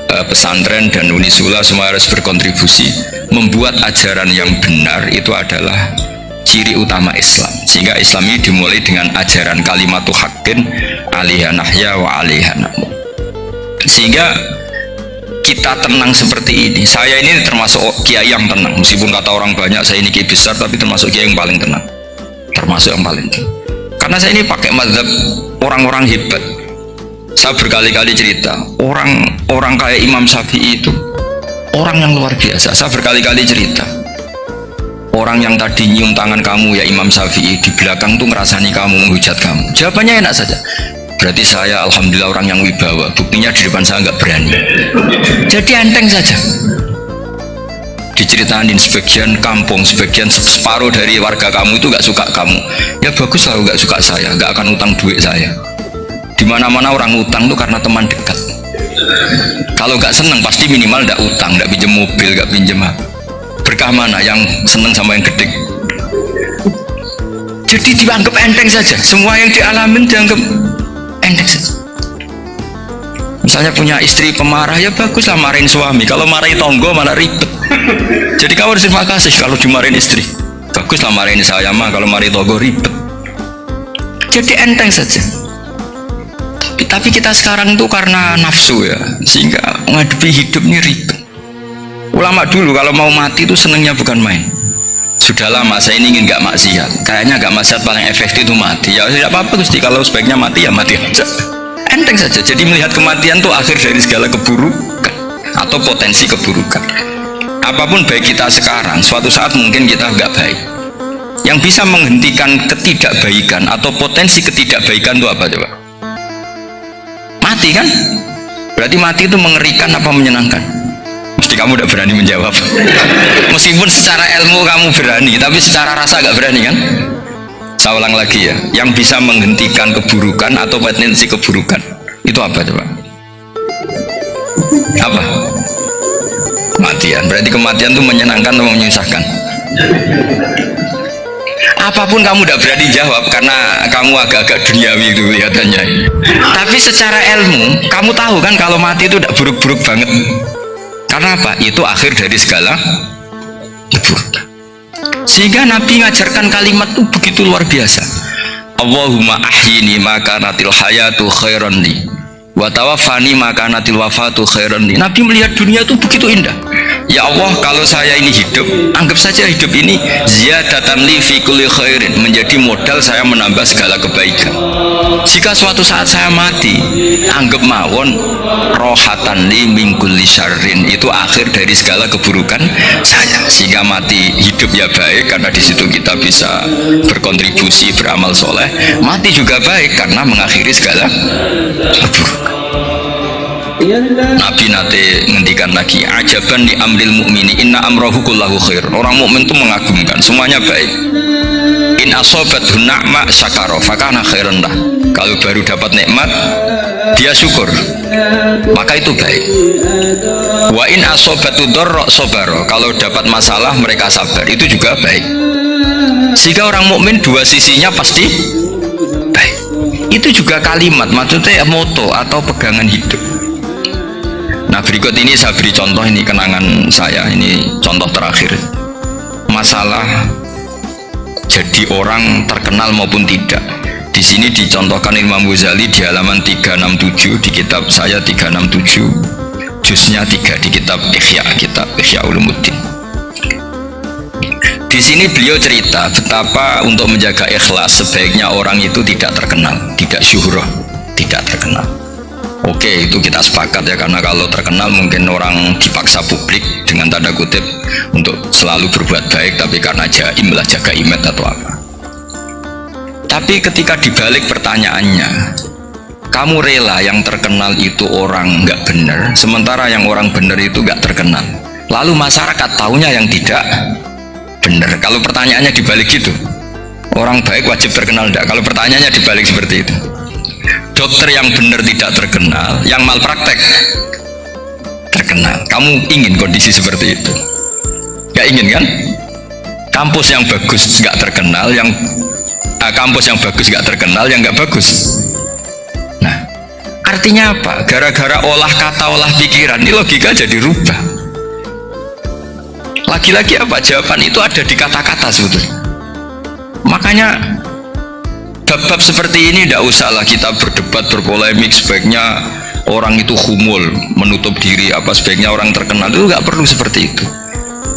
pesantren dan Unisula semua harus berkontribusi membuat ajaran yang benar. Itu adalah ciri utama Islam. Sehingga Islam ini dimulai dengan ajaran kalimatu haqqin alaiha nahya wa alaiha namut. Sehingga kita tenang seperti ini. Saya ini termasuk kiai yang tenang, meskipun kata orang banyak saya ini kiai besar, tapi termasuk kiai yang paling tenang, termasuk yang paling tenang. Karena saya ini pakai mazhab orang-orang hebat. Saya berkali-kali cerita, orang kayak Imam Syafi'i itu orang yang luar biasa. Saya berkali-kali cerita, orang yang tadi nyium tangan kamu ya Imam Syafi'i, di belakang tuh ngerasani kamu, menghujat kamu. Jawabannya enak saja, berarti saya alhamdulillah orang yang wibawa. Buktinya di depan saya nggak berani. Jadi enteng saja. Diceritain sebagian kampung, sebagian separuh dari warga kamu itu nggak suka kamu. Ya bagus lah nggak suka saya, nggak akan utang duit saya. Dimana-mana orang utang tuh karena teman dekat. Kalau nggak seneng pasti minimal nggak utang, nggak pinjem mobil, nggak pinjem apa. Berkah mana yang seneng sama yang gede? Jadi dianggap enteng saja. Semua yang dialamin dianggap enteng saja. Misalnya punya istri pemarah, ya baguslah marahin suami. Kalau marahin tonggo malah ribet. Jadi kamu harus terima kasih kalau dimarahin istri. Baguslah marahin saya mah, kalau marahin tonggo ribet. Jadi enteng saja. Tapi kita sekarang tuh karena nafsu ya, sehingga menghadapi hidup ini ribet. Ulama dulu kalau mau mati itu senengnya bukan main. Sudah lama saya ini ingin gak maksiat, kayaknya gak maksiat paling efektif itu mati. Ya tidak apa-apa Gusti, kalau sebaiknya mati ya mati aja. Enteng saja. Jadi melihat kematian itu akhir dari segala keburukan atau potensi keburukan. Apapun baik kita sekarang, suatu saat mungkin kita gak baik. Yang bisa menghentikan ketidakbaikan atau potensi ketidakbaikan itu apa coba? Mati kan? Berarti mati itu mengerikan apa menyenangkan? Mesti kamu udah berani menjawab. Meskipun secara ilmu kamu berani, tapi secara rasa gak berani kan? Saya ulang lagi ya, yang bisa menghentikan keburukan atau potensi keburukan itu apa coba? Apa? Kematian. Berarti kematian itu menyenangkan atau menyusahkan? Apapun kamu udah berani jawab karena kamu agak-agak duniawi itu kelihatannya. Tapi secara ilmu kamu tahu kan kalau mati itu udah buruk-buruk banget. Karena apa? Itu akhir dari segala keburukan. Sehingga Nabi ngajarkan kalimat itu begitu luar biasa. Allahumma ahyini maka natil hayatu khairan li wa tawaffani maka natil wafatu khairan li. Nabi melihat dunia itu begitu indah. Ya Allah, kalau saya ini hidup, anggap saja hidup ini ziyadatan li fi kulli khairin, menjadi modal saya menambah segala kebaikan. Jika suatu saat saya mati, anggap mawon rohatan li mingkul syarrin, itu akhir dari segala keburukan saya. Sehingga mati hidup ya baik, karena di situ kita bisa berkontribusi beramal soleh. Mati juga baik karena mengakhiri segala keburukan. Nabi nate ngendikan lagi, ajaban li amril mu'mini inna amrohu kullahu khair. Orang mukmin itu mengagumkan, semuanya baik. In asobathu na'ma syakara fakana khairan lah. Kalau baru dapat nikmat dia syukur, maka itu baik. Wa in asobatu dharra sabara. Kalau dapat masalah mereka sabar, itu juga baik. Sehingga orang mukmin dua sisinya pasti baik. Itu juga kalimat, maksudnya moto atau pegangan hidup. Nah, berikut ini saya beri contoh, ini kenangan saya, ini contoh terakhir. Masalah jadi orang terkenal maupun tidak. Di sini dicontohkan Imam Ghazali di halaman 367 di kitab saya 367, juznya 3 di kitab Ihya Ulumuddin. Di sini beliau cerita betapa untuk menjaga ikhlas sebaiknya orang itu tidak terkenal, tidak syuhrah, tidak terkenal. Oke, itu kita sepakat ya, karena kalau terkenal mungkin orang dipaksa publik dengan tanda kutip untuk selalu berbuat baik, tapi karena jaim lah, jaga image atau apa. Tapi ketika dibalik pertanyaannya, kamu rela yang terkenal itu orang nggak benar, sementara yang orang benar itu nggak terkenal, lalu masyarakat taunya yang tidak benar. Kalau pertanyaannya dibalik gitu, orang baik wajib terkenal enggak? Kalau pertanyaannya dibalik seperti itu, dokter yang benar tidak terkenal, yang malpraktek terkenal. Kamu ingin kondisi seperti itu? Gak ingin kan? Kampus yang bagus gak terkenal, kampus yang bagus gak terkenal, yang gak bagus. Nah, artinya apa? Gara-gara olah kata, olah pikiran, ini logika jadi rubah. Lagi-lagi apa? Jawaban itu ada di kata-kata sebetulnya. Makanya bab-bab seperti ini tidak usahlah kita berdebat, berpolemik. Sebaiknya orang itu humul, menutup diri, apa sebaiknya orang terkenal, itu nggak perlu seperti itu.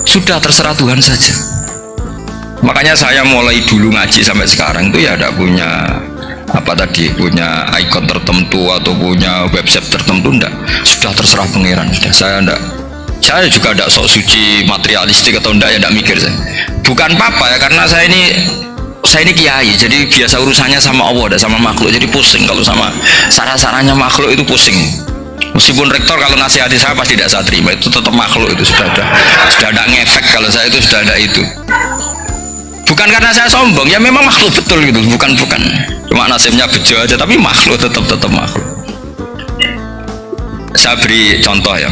Sudah terserah Tuhan saja. Makanya saya mulai dulu ngaji sampai sekarang itu ya tidak punya punya ikon tertentu atau punya website tertentu, enggak. Sudah terserah pangeran. Saya juga tidak sok suci materialistik atau enggak, ya tidak mikir saya. Bukan apa-apa ya, karena saya ini kiai, jadi biasa urusannya sama Allah, ada sama makhluk, jadi pusing kalau sama sarah-sarahnya makhluk itu pusing. Meskipun rektor kalau nasihati saya pasti tidak saya terima, itu tetap makhluk, itu sudah ada ngefek kalau saya itu sudah ada itu. Bukan karena saya sombong, ya memang makhluk betul gitu, bukan cuma nasibnya bejo aja, tapi makhluk tetap makhluk. Saya beri contoh ya,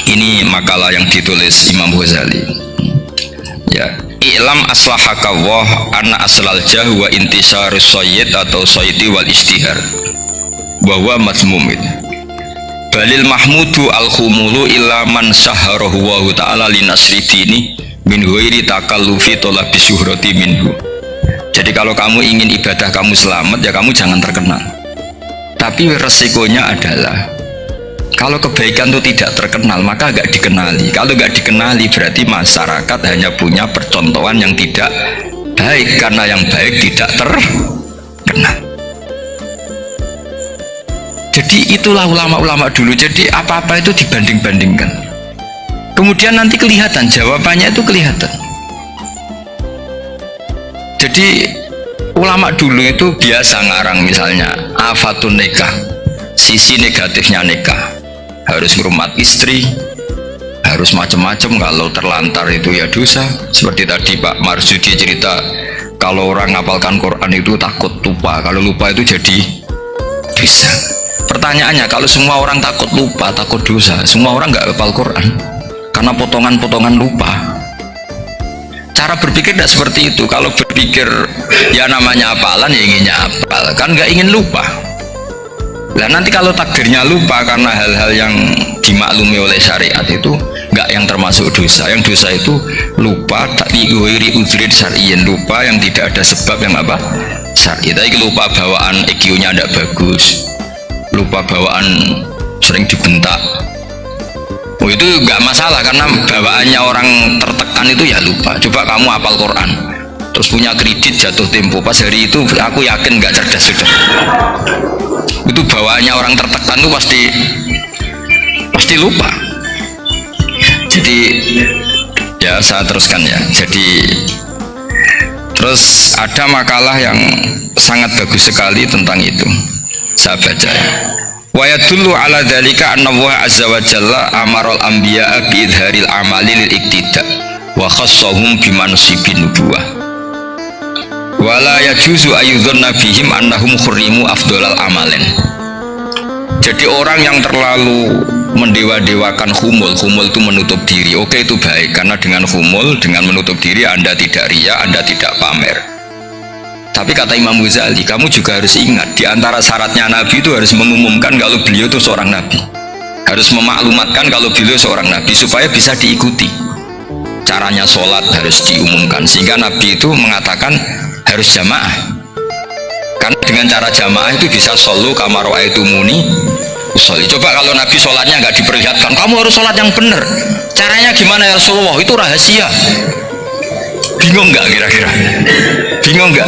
ini makalah yang ditulis Imam Ghazali ya. I'lam aslahakawah anna aslal jahwa intisarus sayyid atau sayyidi wal istihar bahwa mazmumid balil mahmudu al-khumulu illa man saharahu wa ta'ala linasri dini min huiri takallufi tolabi syuhrati minhu. Jadi kalau kamu ingin ibadah kamu selamat, ya kamu jangan terkenal. Tapi resikonya adalah kalau kebaikan itu tidak terkenal, maka gak dikenali. Kalau gak dikenali berarti masyarakat hanya punya percontohan yang tidak baik, karena yang baik tidak terkenal. Jadi itulah ulama-ulama dulu. Jadi apa-apa itu dibanding-bandingkan, kemudian nanti kelihatan jawabannya, itu kelihatan. Jadi ulama dulu itu biasa ngarang misalnya afatun nikah, sisi negatifnya nikah, harus ngurmat istri, harus macam-macam, kalau terlantar itu ya dosa. Seperti tadi Pak Marsudi cerita, kalau orang ngapalkan Quran itu takut lupa, kalau lupa itu jadi dosa. Pertanyaannya, kalau semua orang takut lupa, takut dosa, semua orang nggak hafal Quran karena potongan-potongan lupa. Cara berpikir tidak seperti itu. Kalau berpikir ya namanya hafalan, ya inginnya hafal, kan nggak ingin lupa. Nah nanti kalau takdirnya lupa karena hal-hal yang dimaklumi oleh syariat, itu nggak yang termasuk dosa. Yang dosa itu lupa tak diwiri udhrid syar'iyin, lupa yang tidak ada sebab yang apa syar'i. Tapi lupa bawaan EQ-nya tidak bagus, lupa bawaan sering dibentak, oh itu nggak masalah, karena bawaannya orang tertekan itu ya lupa. Coba kamu hafal Quran terus punya kredit jatuh tempo, pas hari itu aku yakin nggak cerdas sudah. bawaannya orang tertekan itu pasti lupa. Jadi ya saya teruskan ya. Jadi terus ada makalah yang sangat bagus sekali tentang itu, saya baca ya. Wa yadullu ala dzalika anna Allah azza wa jalla amaral anbiya'a bi idharil amali lil iktida wa khassahum bi mansibin nubuwah wa la yajuzu ayyudhanna bihim annahum khurrimu afdhalal amalin. Jadi orang yang terlalu mendewa-dewakan humul itu menutup diri. Oke, itu baik, karena dengan humul, dengan menutup diri Anda tidak ria, Anda tidak pamer. Tapi kata Imam Ghazali, kamu juga harus ingat, di antara syaratnya Nabi itu harus mengumumkan kalau beliau itu seorang Nabi, harus memaklumatkan kalau beliau seorang Nabi supaya bisa diikuti. Caranya sholat harus diumumkan, sehingga Nabi itu mengatakan harus jamaah. Karena dengan cara jamaah itu bisa shollu kama ra'aitumuni usolli. Coba kalau Nabi sholatnya nggak diperlihatkan, kamu harus sholat yang benar. Caranya gimana ya Rasulullah? Itu rahasia. Bingung nggak kira-kira? Bingung nggak?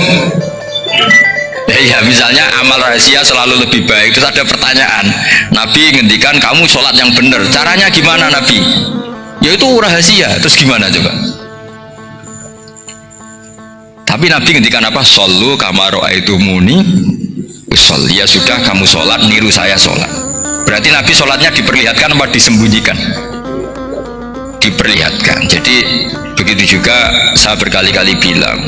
Ya misalnya amal rahasia selalu lebih baik. Terus ada pertanyaan, Nabi ngendikan kamu sholat yang benar. Caranya gimana Nabi? Ya itu rahasia. Terus gimana coba? Tapi Nabi ngendikan apa? Shollu kama ra'aitumuni usolli. Ya sudah, kamu sholat niru saya sholat. Berarti Nabi sholatnya diperlihatkan apa disembunyikan? Diperlihatkan. Jadi begitu juga saya berkali-kali bilang,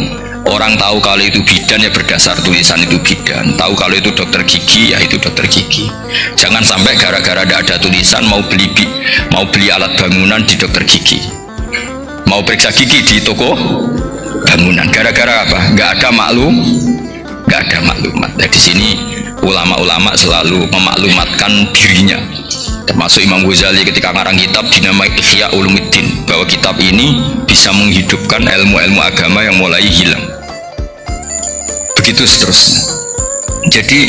orang tahu kalau itu bidan ya berdasar tulisan itu bidan, tahu kalau itu dokter gigi ya itu dokter gigi. Jangan sampai gara-gara tidak ada tulisan mau beli alat bangunan di dokter gigi, mau periksa gigi di toko bangunan. Gara-gara apa? Nggak ada maklumat. Nah, di sini ulama-ulama selalu memaklumatkan dirinya, termasuk Imam Ghazali ketika ngarang kitab dinamai Ihya Ulumuddin, bahwa kitab ini bisa menghidupkan ilmu-ilmu agama yang mulai hilang. Begitu seterusnya. Jadi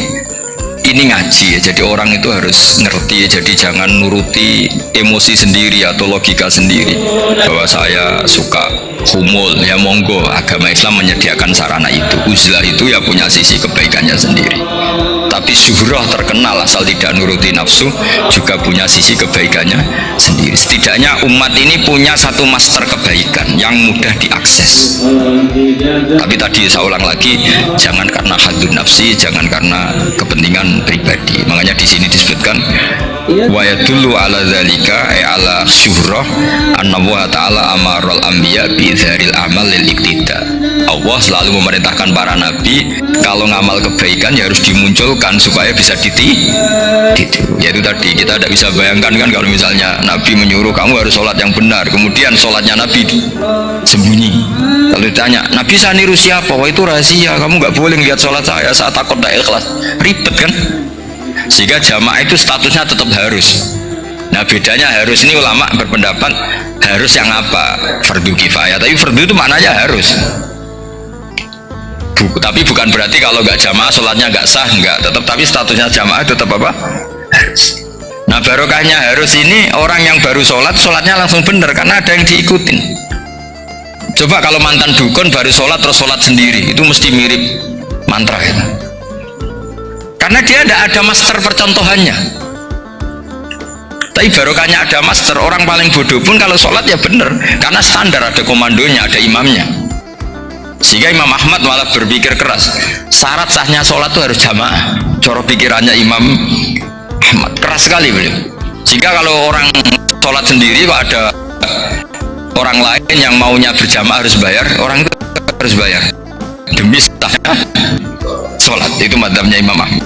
ini ngaji ya, jadi orang itu harus ngerti ya, jadi jangan nuruti emosi sendiri atau logika sendiri bahwa saya suka humul, ya monggo, agama Islam menyediakan sarana itu. Uzlah itu ya punya sisi kebaikannya sendiri, tapi syuhrah terkenal asal tidak nuruti nafsu juga punya sisi kebaikannya sendiri. Setidaknya umat ini punya satu master kebaikan yang mudah diakses. Tapi tadi saya ulang lagi, jangan karena hadun nafsi, jangan karena kepentingan pribadi. Makanya di sini disebutkan wa yadullu ala dzalika ala syuhrah anna wa ta'ala amaral anbiya bi dzaril amal lil iktida. Allah selalu memerintahkan para nabi kalau ngamal kebaikan ya harus dimunculkan supaya bisa ditiru. Yaitu tadi kita tidak bisa bayangkan kan kalau misalnya Nabi menyuruh kamu harus sholat yang benar, kemudian sholatnya Nabi sembunyi. Kalau ditanya, Nabi saya niru siapa? Wah itu rahasia, kamu nggak boleh lihat sholat saya, saat takut tidak ikhlas. Ribet kan? Sehingga jamaah itu statusnya tetap harus. Nah bedanya harus ini ulama berpendapat harus yang apa? Fardu kifayah. Tapi fardu itu maknanya harus. Tapi bukan berarti kalau nggak jamaah sholatnya nggak sah, nggak. Tetap, tapi statusnya jamaah tetap apa? Harus. Nah barokahnya harus ini orang yang baru sholatnya langsung bener karena ada yang diikutin. Coba kalau mantan dukun baru sholat terus sholat sendiri, itu mesti mirip mantra gitu. Karena dia tidak ada master percontohannya. Tapi barokahnya ada master. Orang paling bodoh pun kalau sholat ya bener, karena standar, ada komandonya, ada imamnya. Sehingga Imam Ahmad malah berpikir keras, syarat sahnya sholat itu harus jamaah. Cara pikirannya Imam Ahmad keras sekali beliau. Sehingga kalau orang sholat sendiri kok ada orang lain yang maunya berjamaah harus bayar, orang itu harus bayar demi sahnya sholat. Itu madzhabnya Imam Ahmad.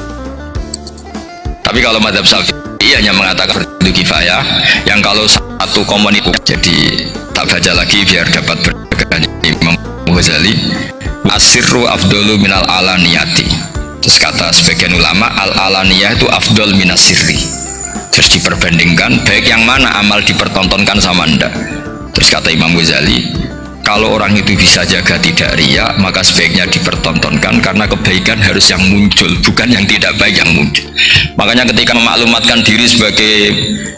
Tapi kalau madzhab Syafi'i hanya mengatakan fardu kifayah, yang kalau satu komunitas. Jadi tak baca lagi biar dapat berkahnya Imam Ghazali, asirru afdalu minal alaniyati. Terus kata sebagian ulama, al alaniyah itu afdal minas sirri. Terus diperbandingkan baik yang mana amal dipertontonkan sama anda. Terus kata Imam Ghazali, kalau orang itu bisa jaga tidak ria, maka sebaiknya dipertontonkan, karena kebaikan harus yang muncul, bukan yang tidak baik yang muncul. Makanya ketika memaklumatkan diri sebagai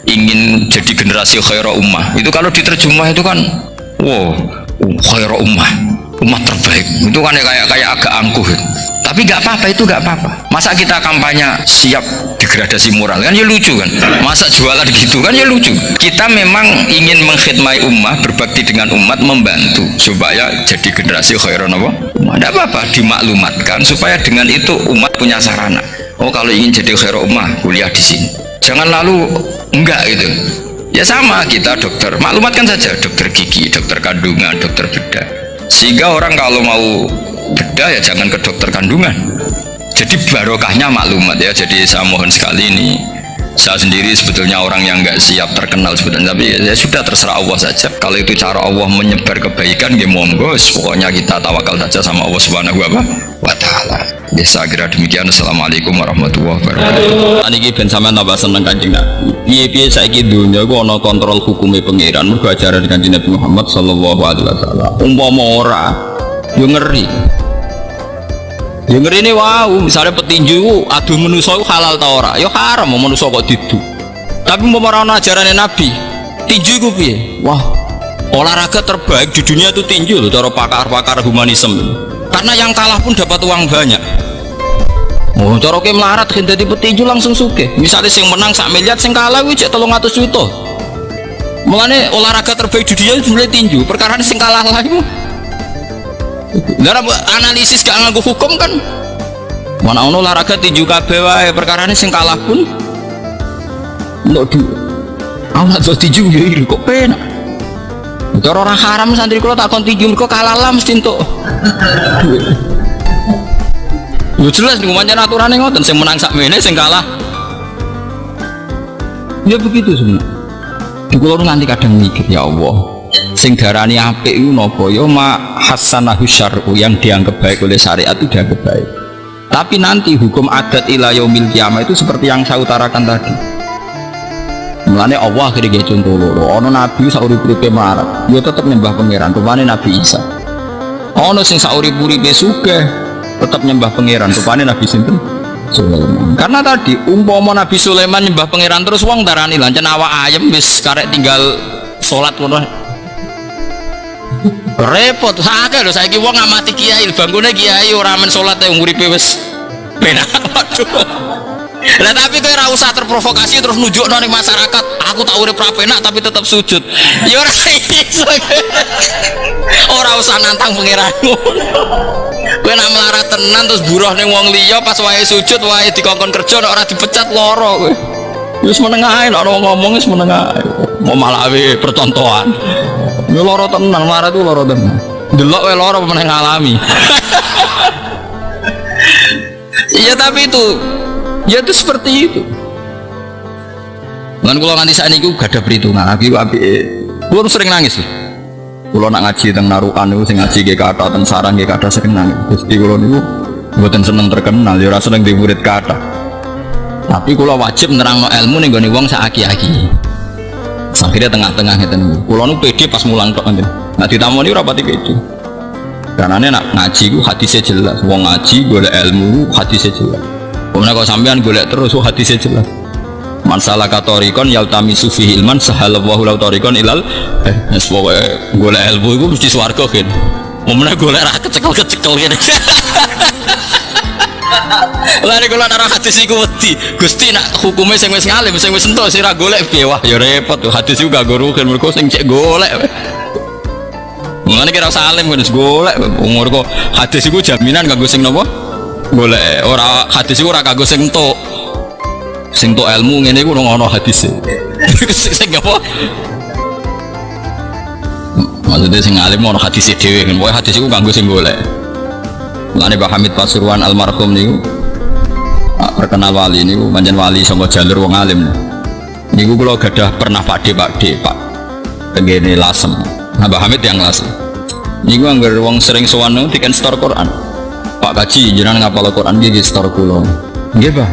ingin jadi generasi khairah ummah, itu kalau diterjemah itu kan wow, khairah ummah, umat terbaik, itu kan kayak agak angkuh. Tapi nggak apa-apa, itu nggak apa-apa. Masa kita kampanye siap degradasi moral kan ya lucu kan, masa jualan gitu kan ya lucu. Kita memang ingin mengkhidmati ummah, berbakti dengan umat, membantu supaya jadi generasi khairan apa? Tidak apa-apa, dimaklumatkan supaya dengan itu umat punya sarana. Oh kalau ingin jadi khairan ummah kuliah di sini, jangan lalu enggak gitu. Ya sama kita dokter, maklumatkan saja dokter gigi, dokter kandungan, dokter bedah, sehingga orang kalau mau bedah ya jangan ke dokter kandungan. Jadi barokahnya maklumat ya. Jadi saya mohon sekali ini, saya sendiri sebetulnya orang yang nggak siap terkenal sebetulnya, tapi ya sudah terserah Allah saja. Kalau itu cara Allah menyebar kebaikan, ya monggo. Pokoknya kita tawakal saja sama Allah Subhanahu wa Ta'ala. Ya saya kira demikian. Assalamualaikum warahmatullahi wabarakatuh. Ini ben sampean tambah seneng Kanjeng Nabi. Piye-piye saiki dunya iku ana kontrol hukume pangeran, mergo ajaran Kanjeng Nabi Muhammad sallallahu alaihi wasallam. Umpama ora, yo ngeri. Ya ngene wow, misalnya petinju adu manusa iku halal ta ora? Ya haram manusa kok didu. Tapi umpama ora ana ajarane Nabi, tinju iku piye? Wah, olahraga terbaik di dunia itu tinju loh cara pakar-pakar humanisme. Karena yang kalah pun dapat uang banyak. Oh, cara ke melarat kan dadi petinju langsung sugih. Misalnya sing menang 1 miliar, sing kalah kuwi cek 300 juta. Mulane olahraga terbaik di dunia itu mulai tinju. Perkara sing kalah lagi. Lah analisis gak nganggo hukum kan. Mana ono olahraga tinju kabeh wae, perkarane sing kalah pun ndok du. Anak do tinju ya kok penak. Cara ora haram santri kula takon tinju kok kalah lah mesti entuk. Yo jelas niku pancen aturane ngoten, sing menang sak mene sing kalah. Ya begitu semua. Kula nanti kadang mikir ya Allah. Sing darani apik iku napa ya ma hasanahu syar'u, yang dianggap baik oleh syariat itu dianggap baik. Tapi nanti hukum adat ila yaumil qiyamah itu seperti yang saya utarakan tadi. Mulane Allah akhirnya nggih contoh loro. Ana nabi saurip-uripe melarat, ya tetep nyembah pangeran, rupane Nabi Isa. Ana sing saurip-uripe sugih, tetep nyembah pangeran, rupane Nabi sinten? Sulaiman. Karena tadi umpama Nabi Sulaiman nyembah pangeran terus wong darani lancen awak ayem wis karek tinggal salat ngono. Repot sakit lho saiki wong ngamati kiai, bangkune kiai ora men salat e uripe wis penak. Waduh. Lah tapi kowe ora usah terprovokasi terus nunjukno ning masyarakat, aku tak urip ra penak tapi tetap sujud. Ya ora iso. Ora usah nantang pangeranmu. Kowe nak melarat tenan terus buruh ning wong liya pas wae sujud wae dikongkon kerja nek ora dipecat loro kowe. Wis meneng ae nek ngomong wis meneng ae. Mau malah percontohan. Ini loro tenang, marah itu loro tenang. Delok we loro meneh ngalami. Iya tapi itu, ya itu seperti itu. Lan kula nganti sakniki gak ada perhitungan. Aku apik. Kula sering nangis loh. Kula nak ngaji teng narukan niku sing ngaji nggih kathah teng sarang nggih kathah sering nangis. Gusti kula niku mboten seneng terkenal, ya ora seneng di murid kathah. Tapi kula wajib nerangno ilmu ning gone wong sak aki-aki. Akhirnya tengah-tengah ngeten. Kula nu pede pas mulang tok ngeten. Nek ditamoni ora pati pede. Karena nak ngaji ku hadisnya jelas. Wong ngaji golek ilmu hadisnya jelas. Kemudian kalau sampean golek terus hadisnya jelas. Man salaka tariqan yaltamisu fihi ilman sahalallahu lahu tariqan ilal pokoke golek ilmu iku mesti swarga kan. Kemudian golek ra kecekel-kecekel ngene. Lha nek kula nara hadis iku wedi. Gusti nak hukume sing wis ngalim, sing wis entuk sira golek piye? Wah ya repot tuh. Hadis iku gak goruken mergo sing cek golek. Mulane kira usah alim wis golek. Umur kok hadis iku jaminan kanggo sing napa? Golek. Ora hadis iku ora kanggo sing entuk. Sing entuk ilmu ngene iku ono hadise. Sing apa? Maksudnya sing alim ono hadise dhewe kan. Pokoke hadis iku kanggo sing golek. Mulane Pak Hamid Pasuruan almarhum niku terkenal wali niku pancen wali saka jalur wong alim. Niku kula gadah pernah Pak tengene Lasem. Nah, Pak Hamid yang Lasem. Niku anggar wong sering sowan niku diken store Quran. Pak Kaji jenengan ngapal Quran nggih store kula. Nggih, Pak.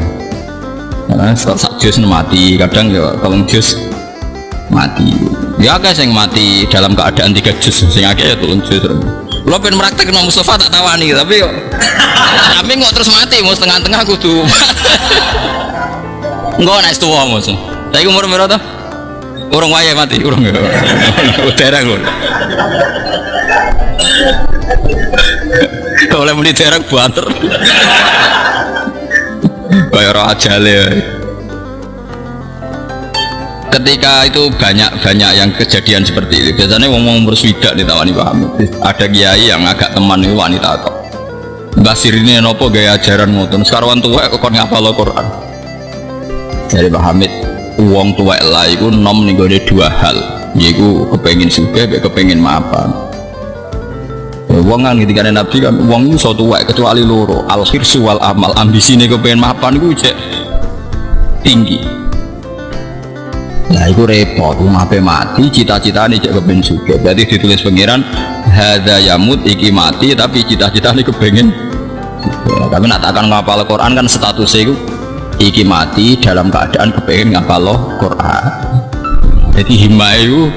Nah, store sak juz mati, kadang ya telung juz mati. Ya akeh sing mati dalam keadaan 3 juz, sing akeh ya telung juz. Lo pengen meraktek sama Mustafa tak tawani tapi kok terus mati mau setengah-tengah kudu enggak naik tua mas tapi umur berapa tuh orang waya mati orang terang oleh meni terang banter kayak roh ajale ketika itu banyak yang kejadian seperti itu. Biasanya ngomong berswidak ditawani paham. Ada kiai yang agak teman itu wanita atau Basir ini nopo gaya ajaran ngoten. Sekarang tuwek kok ngapal Quran. Jadi Pak Hamid, uang tuwek lah iku nom ning gone dua hal. Yaiku kepengin sugih, kepengin mapan. Wong kan ketika Nabi kan wong iso tuwek kecuali loro, al-khirsu wal amal. Ambisine kepengin mapan iku cek tinggi. Nah, itu repot, mape mati, cita-citanya cek kepengen sugih. Berarti ditulis pengiran, hadza yamut iki mati, tapi cita-citanya kepengen sugih. Tapi nak takkan ngapal Quran kan statusnya itu iki mati dalam keadaan kepengen ngapal Quran. Jadi himah itu,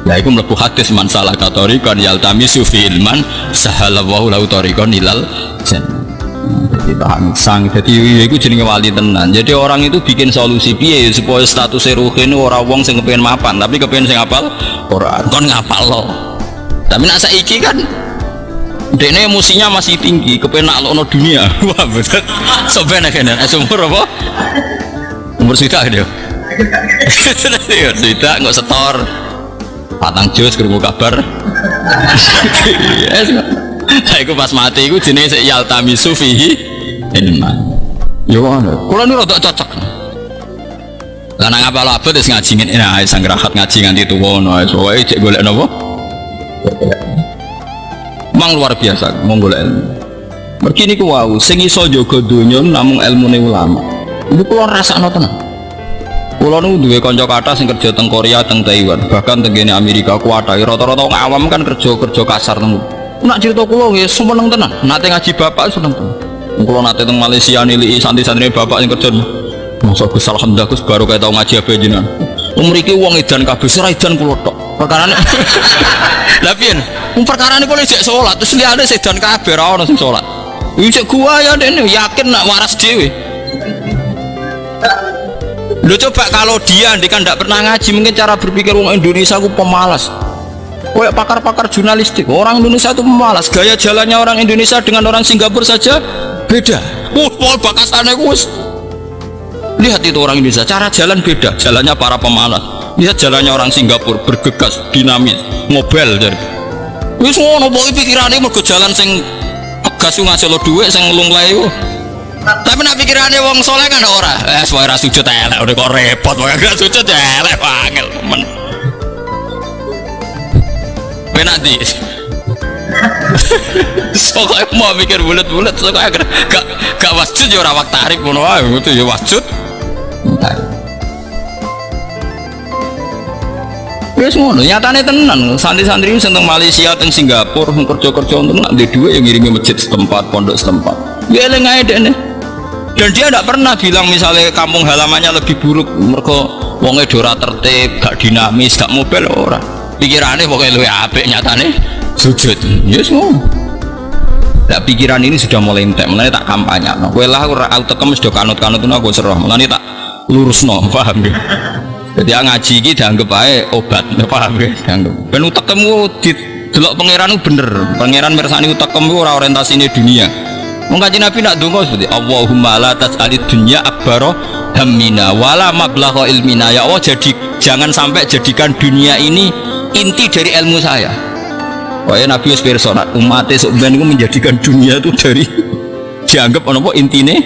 ya itu melebu hadis man salah katorikon yaltamisu fi ilman sahalallahu lahu torikon ilal jannah. Jadi paham sang, jadi itu jenenge wali tenan. Jadi orang itu bikin solusi piye supaya status ruhin ora wong sing kepengen mapan, tapi kepengen sing ngapal Quran. Kon ngapal lo. Tapi nak saiki kan dene emosinya masih tinggi, kepengen naklokno dunia. Wah, betul. Soben kene umur apa? Umur sida dia. Sida enggak setor. Patang jus krungu kabar. Aku pas mati aku jenis yaltamisu fihi ilman. Yo ngono. Kula niku rada cocok. Lah nang apa lho abot wis ngaji ngene ae sang rahat ngaji nganti tuwa ngono ae. Soale cek golek napa? Mang luar biasa mau golek ilmu. Mergi niku wau sing iso jaga donya namung ilmune ulama. Iku kula rasakno tenan. Kula niku duwe kanca kathah sing kerja teng Korea, teng Taiwan, bahkan teng Amerika kuwatah rata-rata wong awam kan kerja kasar teng. Nak cerita kula nggih seneng tenan. Nate ngaji bapak seneng tenan. Kula nate teng Malaysia nilai santri-santri bapak sing kerja. Masa Gus alhamdulillah Gus baru kaya tau ngaji abe jenengan. Mriki wong edan kabeh ora edan kula tok. Perkarane. Lah piye? Perkarane kula isih salat terus liyane sedan kabeh ora ono sing salat. Iki gua ya dene yakin nak waras dhewe. Lu coba kalau dia kan tidak pernah ngaji, mungkin cara berpikir orang Indonesia aku pemalas. Kayak pakar-pakar jurnalistik, orang Indonesia itu pemalas. Gaya jalannya orang Indonesia dengan orang Singapura saja beda. Bakasannya kus. Lihat itu orang Indonesia, cara jalan beda. Jalannya para pemalas. Lihat jalannya orang Singapura, bergegas, dinamis, ngobel jadi. Wis ngono pokoke pikirane mergo jalan sing gas ngasih lo dhuwit sing lunglai. Tapi nak pikirane wong soleh kan ora. Suwe ra sujud elek udah kok repot wae gak sujud elek angel men. Penadi. Soalnya mau mikir bulat-bulat, soalnya gak wasjud ya ora wak tarik ngono wae, itu ya wasjud. Wis ngono, nyatane tenan, santri-santri sing teng Malaysia, teng Singapura, kerja-kerja untuk nak di duit yang ngirimi masjid setempat, pondok setempat. Ya eling ae dene. Dan dia tidak pernah bilang misalnya kampung halamannya lebih buruk, mereka wongnya dora tertib, gak dinamis, gak mobil ora. Pikirannya pokoknya luwih apik nyatane sujud. Yes ngono. Dak pikiran ini sudah mulai entek, mulane tak kampanye. Kowe lah ora tekem sudah kanut-kanut aku serah. Mulane tak lurusno, paham ya? Jadi ngaji iki dianggap ae obat, paham ya? Dianggap. Ben utekmu didelok pangeran bener. Pangeran mirsani utekmu ora orientasine dunia. Wong Kanjeng Nabi nak donga seperti Allahumma la tas'alid dunya akbaro hammina wala mablagha ilmina. Ya Allah, jangan sampai jadikan dunia ini inti dari ilmu saya. Pokoknya Nabi Yusuf umatnya sebenarnya itu menjadikan dunia itu dari dianggap apa intine.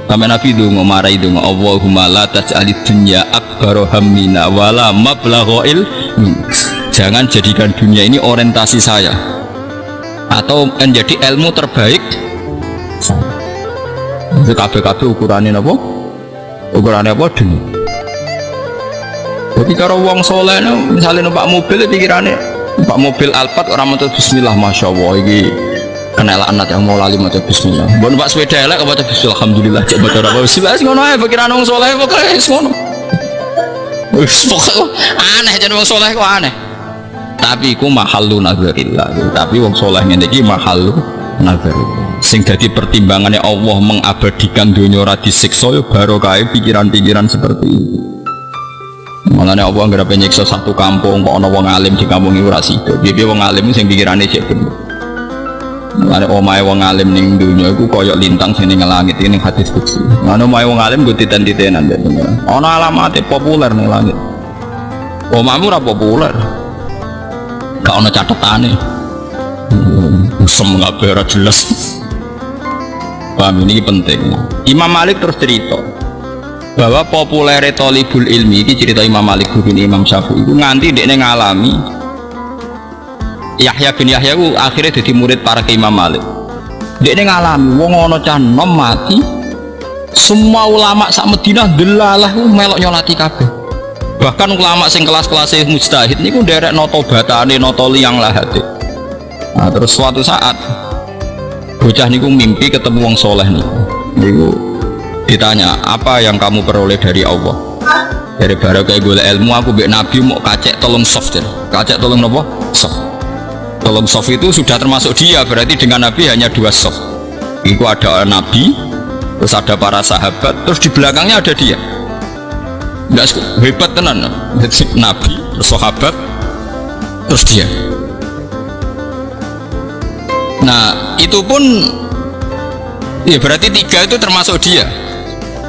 Sampai Nabi itu ngomara itu Allahumma la tas'alid dunya akbaro hammina wala mablagha ilmina. Jangan jadikan dunia ini orientasi saya atau menjadi ilmu terbaik. Itu kabeh-kabeh ukurannya apa? Ukurannya apa? Dunia. Jadi kalau uang soleh misalnya numpak mobil pikirannya numpak mobil Alphard orang maca bismillah, masya Allah ini kenal anak yang mau lali maca bismillah. Bon numpak sepeda elek baca bismillah, alhamdulillah cek baca apa bismillah ngono ae pikiran wong soleh pokoknya ngono. Pokoknya aneh jadi wong soleh kok aneh. Tapi ku mahallu nazarillah. Tapi wong soleh ngene iki mahallu nazarillah. Sing dadi pertimbangannya Allah mengabadikan dunia ora disiksa ya barokah pikiran-pikiran seperti itu. Malahnya Allah nggak dapat nyiksa satu kampung kok ana wong alim di kampung iki ora sida. Piye wong alim sing pikirane cek bener. Malahnya omahe wong alim ning dunia iku kaya lintang sing ning langit iki ning hadis qudsi. Malahnya omahe wong alim go titen-titenan ya. Ana alamate populer ning langit. Omamu ora populer. Gak ono catetane. Usem kabeh ora jelas. Paham, ini penting. Imam Malik terus cerita bahwa populer thalibul ilmi, ini cerita Imam Malik guru Imam Syafi'i itu nganti dekne ngalami Yahya bin Yahya itu akhirnya jadi murid para ke Imam Malik. Dekne ngalami wong ana cah nom mati, semua ulama sak Madinah delalah melok nyolati kabeh. Bahkan ulama sing kelas-kelas mujtahid niku nderek noto batane noto liyang lahate. Nah, terus suatu saat bocah niku mimpi ketemu wong soleh niku ditanya, apa yang kamu peroleh dari Allah? Dari barokah golek ilmu aku mbek nabi mau kacek tolong soft. Kacek tolong napa? Soft. Tolong soft itu sudah termasuk dia, berarti dengan nabi hanya 2 soft. Itu ada nabi, terus ada para sahabat, terus di belakangnya ada dia. Enggak hebat tenan. Nabi, terus sahabat, terus dia. Nah, itu pun ya berarti 3 itu termasuk dia.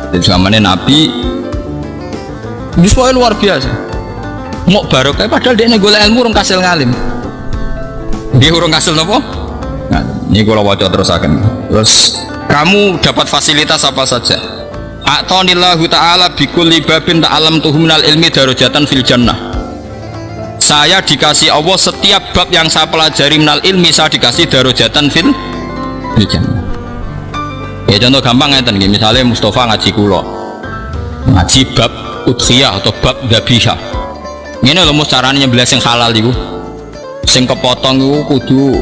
Di zamannya Nabi ini semua luar biasa. Mau barokah padahal dia golek ilmu urung kasil ngalim. Dia urung kasil napa? Nah, ini kalau waca terus akan. Terus kamu dapat fasilitas apa saja? A'tanillahu ta'ala bikulli babin ta'alamtuhu minal ilmi darajatan fil jannah. Saya dikasih Allah setiap bab yang saya pelajari minal ilmi, saya dikasih darajatan fil jannah. Ya contoh gampang ngeten nggih, misalnya Mustafa ngaji kula. Ngaji bab udhiyah atau bab dzabihah. Ngene lho mus carane nyembelih sing halal iku. Sing kepotong iku kudu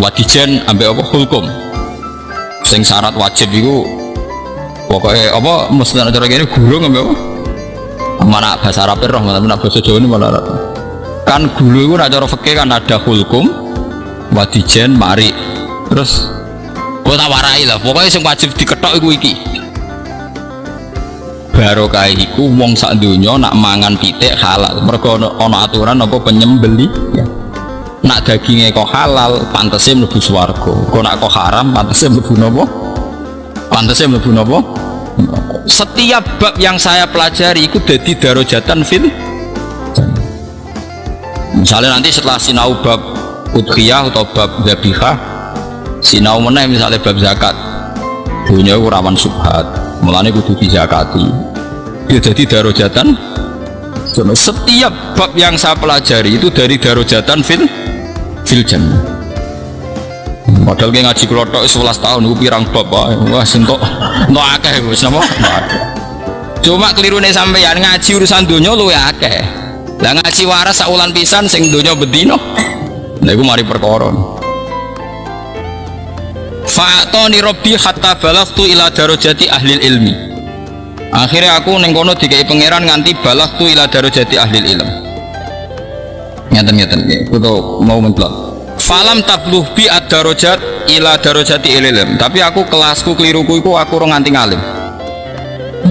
wadijen ambek apa hulkum. Sing syarat wajib iku pokoknya apa mesti cara kene gurung ambek apa? Mana bahasa Arab roh, mana bahasa Jawa ini malah kan gulu itu cara fikih kan ada hulkum, wadijen, mari, terus gue tak warai lah, pokoknya yang wajib diketok iku iki. Barokah iku wong sak donya nak mangan pitik halal, mergo ana aturan apa penyembeli ya. Nak dagingnya kok halal, pantesnya mlebu swarga. Kok nak kok haram, pantesnya mlebu napa? Pantesnya mlebu napa? Setiap bab yang saya pelajari itu dadi darajatan fil. Misalnya nanti setelah sinau bab udhiyah atau bab dzabihah, sinau meneh misalnya bab zakat, dunia itu rawan subhat, mulane kudu dizakati. Ya jadi darajatan. Setiap bab yang saya pelajari itu dari darajatan fil jannah. Padahal kayak ngaji kula tok 11 tahun ku pirang bab wae. Wah sentok akeh wis napa? Cuma kelirune sampeyan ngaji urusan donya luwe akeh. Lah ngaji waras sak wulan pisan sing donya bedino. Lha iku mari perkara. Fa'atoni rabbi hatta balagtu ila darajati ahli ilmi. Akhirnya aku ning kono dikai pangeran nganti balagtu ila darajati ahli ilm. Ngeten nggih, kudu mau mentlok. Falam tabluh bi ad-darajat ila darajati ilm. Tapi aku kelasku keliruku iku aku ora nganti ngalim.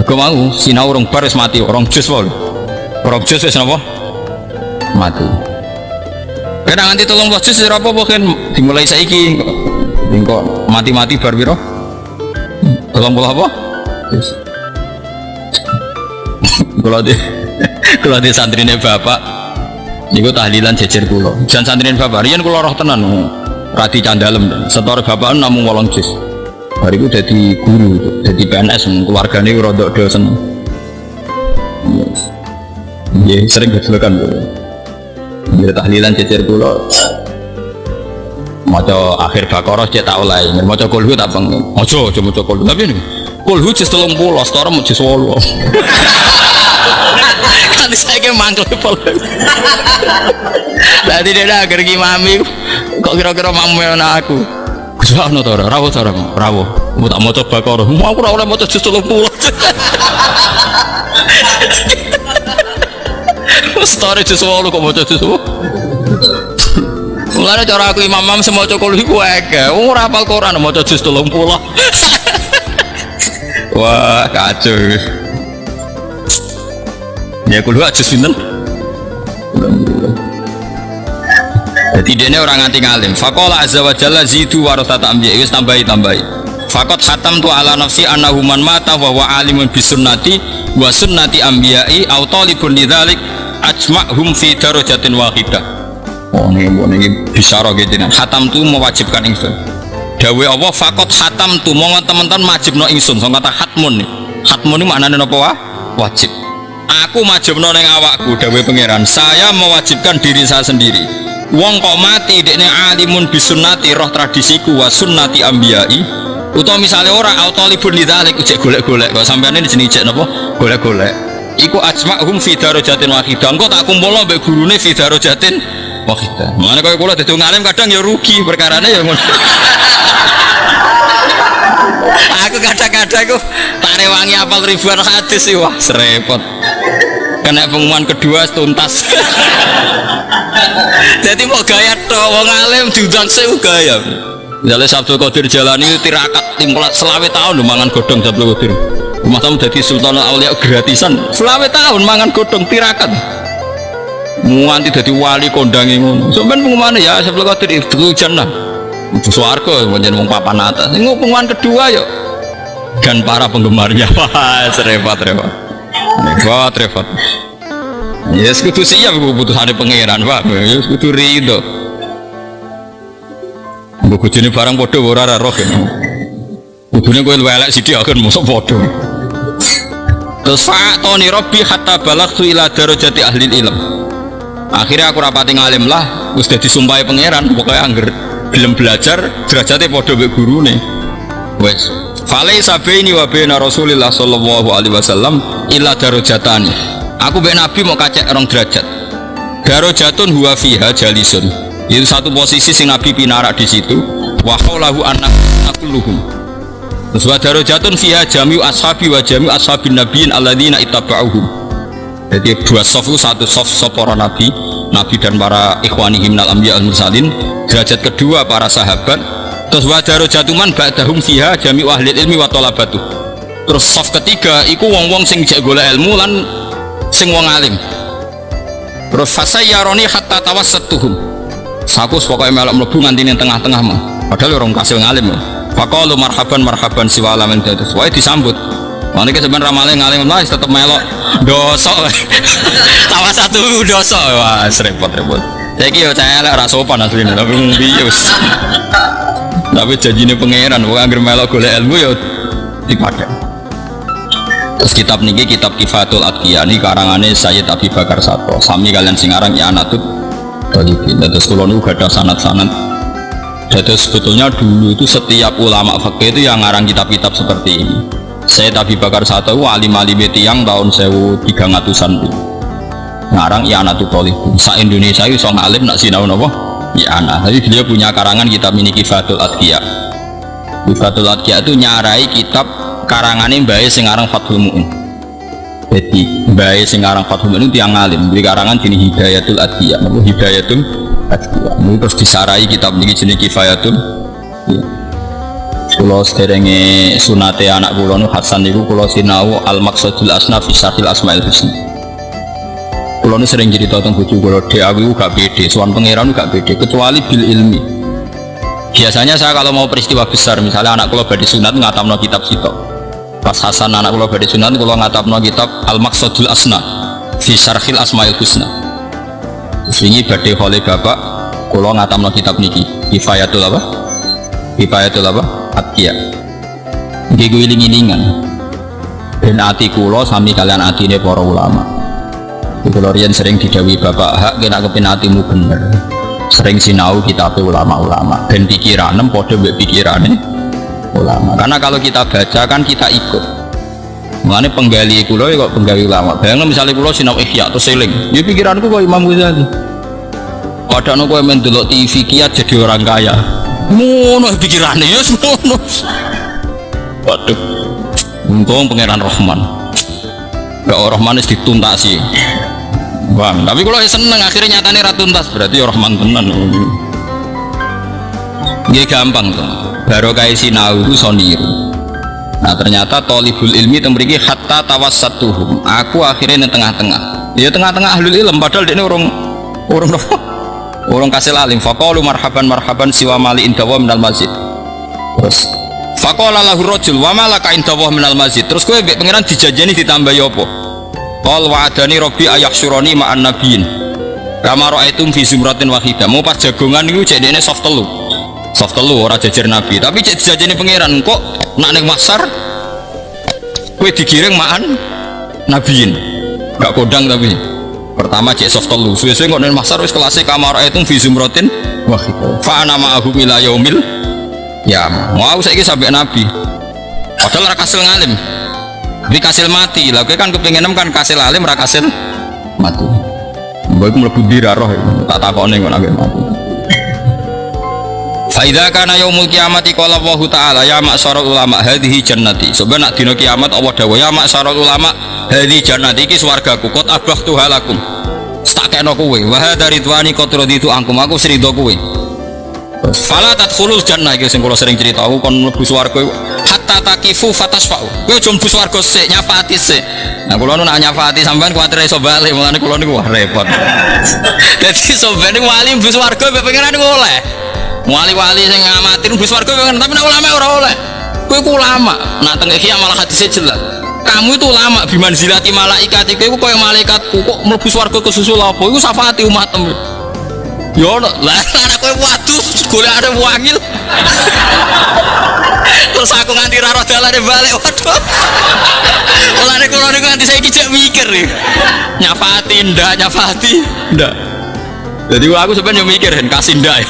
Aku mau sinau urung bar wis mati, orang jus wae. Orang jus wis napa? Mati. Kena nganti 30 jus ora apa-apa kan dimulai saiki engko mati-mati bar piro? 30 apa? Yes. Kalau di santrine bapak niku tahlilan jejer kula. Jan santrine bapak riyen kula roh tenan radi candalem. Setor bapak namung 8 jus. Bariku jadi guru, jadi PNS, keluargane rodok dosen. Nggih, sering gejolokan. Ya tahlilan jejer kula. Maca akhir Baqarah cek tak oleh, maca kulhu tak bang. Aja maca kulhu. Tapi niku kulhu jus 30, setara jus 8. Kan saya mangkel pol. Lah tidak ada agar mami kok kira-kira mamu aku. Kusano to ora, rawuh to ora, rawuh. Mu tak maca Baqarah. Mu aku ora oleh maca jus 30. Setara jus 8 kok maca jus 8. Mulane cara aku imam-imam semaca kulhu iku akeh. Wong ora hafal Quran maca jus 30. Wah, kacau. Ya kulhu jus pinten? Jadi dia orang nganti ngalim. Faqala azza wa jalla zidu warasata anbiya. Wis tambahi. Faqat khatam tu ala nafsi annahu man mata wa huwa alimun bisunnati wa sunnati anbiya'i aw talibun lidzalik ajma'hum fi darajatin wahidah. Oh ini bisa roh gitu. Khatam tu mewajibkan ingsun. Dawe Allah fakot khatam tu monggo teman-teman majibno ingsun. So kata khatmun nih. Khatmun ini maknanya apa? Wajib. Aku majibno neng awakku dawe pangeran. Saya mewajibkan diri saya sendiri. Wong kok mati dekne alimun bisunnati roh tradisiku wa sunnati ambiyai. Utawa misalnya orang autolibun lidalik ujek golek-golek. Kok sampean ini jenenge ijek napa? Golek-golek. Iku ajma'hum fi darajatin wahidah. Engko tak kumpulno mbek gurune fi darajatin wahidah. Mane koyo kula dadi ngalim kadang ya rugi perkarane ya ngono. Aku kadang-kadang aku tak rewangi apal ribuan hadis sih, wah serepot. Kena pengumuman kedua tuntas. Jadi mau gaya toh wong alim diundang sih gaya. Misalnya Sabtu Qadir Jalani tirakat timpelat selawe tahun lho mangan godhong Sabtu Qadir. Rumah tamu jadi Sultan Aulia gratisan selawe tahun mangan godhong tirakat. Muanti jadi wali kondangi ngono. Sampeyan pengumuman ya Sabtu Qadir itu jannah. Itu swarga pancen wong papan atas. Ini pengumuman kedua yuk. Dan para penggemarnya wah repot. Repot. Ya sekutu siap keputusannya pangeran, Pak. Ya sekutu ridho. Mbok bojone barang padha ora roh ya. Kudune kowe elek sithik akan mosok padha. Terus fa'toni rabbi hatta balagtu ila darajati ahli ilm. Akhirnya aku rapati ngalim lah, wis dadi sumpahe pangeran, pokoknya angger gelem belajar derajate padha mbek gurune. Wes. Falaisa baini wa baina Rasulillah sallallahu alaihi wasallam illa darajatani. Aku mbek Nabi mau kacek rong derajat. Darajatun huwa fiha jalisun. Itu satu posisi sing Nabi pinarak di situ. Wa haulahu annakulluhum. Terus wa darajatun fiha jami'u ashabi wa jami'u ashabin nabiyyin alladzina ittaba'uhum. Jadi dua sof itu satu sof para nabi dan para ikhwanihim minal anbiya al mursalin. Derajat kedua para sahabat. Terus wa darajatuman ba'dahum fiha jami'u ahli ilmi wa talabatuh. Terus sof ketiga iku wong-wong sing jek golek ilmu lan sing wong alim. Terus fasayyaroni hatta tawassatuhum. Saku pokoke melok mlebu nganti ning tengah-tengah mah. Padahal orang kasih ngalim. Faqalu marhaban siwa alamin dados. Wae disambut. Mane ke sampean ramale ngalim lah tetep melok dosok. Tawa satu dosok. Wah, repot. Saiki yo cah elek ora sopan asline, tapi piye wis. Tapi janjine pangeran wong anggere melok golek ilmu ya dipakai. Terus kitab niki kitab Kifatul Atqiya ini karangane Sayyid Abi Bakar Sato. Sami kalian sing aran ya Anatut Talibin. Terus kula niku gadah sanad-sanad. Jadi sebetulnya dulu itu setiap ulama fikih itu yang ngarang kitab-kitab seperti ini. Sayyid Abi Bakar Sato alim-alim tiyang tahun 1300-an itu. Ngarang ya Anatut Talibin. Sa Indonesia itu sok alim nak sinau napa? Ya anak, tapi beliau punya karangan kitab ini Kifatul Atqiya. Kifatul Atqiya itu nyarai kitab karangane mbae sing aran Fathul Mu'in. Jadi mbae sing aran Fathul Mu'in itu yang alim, di karangan jenis Hidayatul Atqiya. Napa Hidayatul Atqiya. Terus disarai kitab niki jenis Kifayatul. Ya. Kula sederenge sunate anak kula nu Hasan niku kula sinau Al-Maqsadul Asna fi Syarhil Asmaul Husna. Kalau ini sering cerita tentang bujuk kalau aku gak pede, soal pangeran gak pede, kecuali bil ilmi. Biasanya saya kalau mau peristiwa besar, misalnya anak kalau badhe sunat ngatamno kitab sitok. Pas Hasan anak kalau badhe sunat, kalau ngatamno kitab Al-Maqsadul Asna fi Syarhil Asmaul Husna. Ini badhe oleh bapak, kalau ngatamno kitab niki, Kifayatul apa? Kifayatul apa? Atqiya. Nggih iling-ilingan. Ben ati kula sami kalian atine para ulama. Kalau rian sering didawi bapak hak kena kepinatimu bener, sering sinau kitab ulama-ulama dan pikiranem podo mbek pikirane ulama. Karena kalau kita baca kan kita ikut. Mengenai penggali kula kok penggali ulama. Bayangno misalnya kula sinau Ihya atau seling, ya pikiranku kok Imam Ghazali. Padahal kowe men delok TV kiat jadi orang kaya. Ngono pikirane ya ngono. Waduh. Untung pangeran Rahman. Gak Rahman wis dituntasi. Bang, tapi kalau seneng akhirnya nyatane ra tuntas berarti Rahman tenan. Nggih gampang tuh. Baru kayak sinau itu soniru. Nah ternyata tolibul ilmi tembriki hatta tawassatuhum. Aku akhirnya di tengah-tengah. Ya tengah-tengah ahlul ilm padahal dia orang kasih alim. Faqalu marhaban siwa mali indawa minal masjid. Terus faqala lahu rajul wa malaka indawa minal masjid. Terus kowe mbek pangeran dijajani ditambah ya apa? qol wa'adani rabbi ayahsyurani ma'an nabiyyin kama ra'aitum fi zumratin wahidah. Mau pas jagongan niku cek dene soft telu ora jajar nabi, tapi cek dijajani pangeran kok nak ning masar kowe digiring ma'an nabiyyin gak kodang. Tapi pertama cek soft telu suwe-suwe kok ning masar wis kelas kama ra'aitum fi zumratin wahidah fa ana ma'ahu ila yaumil ya mau saiki sampai nabi padahal ora kasil ngalim tapi kasil mati lah. Kowe kan kepengin kan kasil alim ora kasil mati. Mbok iku mlebu dirarah tak takone kok nek mati. Fa idza kana yaumul qiyamati qala Allah taala ya ma'syarul ulama hadhihi jannati. Sebab nak dina kiamat Allah dawuh ya ma'syarul ulama hadhihi jannati iki swargaku qad abahtu halakum. Tak kena kowe wa hadza ridwani qad raditu angkum aku srido kowe. Fala tadkhulul jannah iki sing kula sering cerita aku kon mlebu swarga hatta taqifu fatasfa'u. Kowe aja mlebu swarga sik nyafati sik. Nah kula nu nak nyafati sampean kuwatir iso bali mulane kula niku wah repot. Dadi sampean niku wali mlebu swarga mek pengenan niku oleh. Wali-wali sing ngamati mlebu swarga pengen tapi nek ulama ora oleh. Kowe ku ulama. Nak teng iki malah hadise jelas. Kamu itu ulama bimanzilati malaikat iku koyo malaikatku kok mlebu swarga kesusul apa iku syafaati umatmu. Yo lah anak kowe waduh golek arep wangil. Terus aku nganti ra roh dalane balik waduh. Mulane kula niku nganti saiki cek mikir nih. Nyafati ndak. Jadi aku sebenarnya mikir kasih ndak.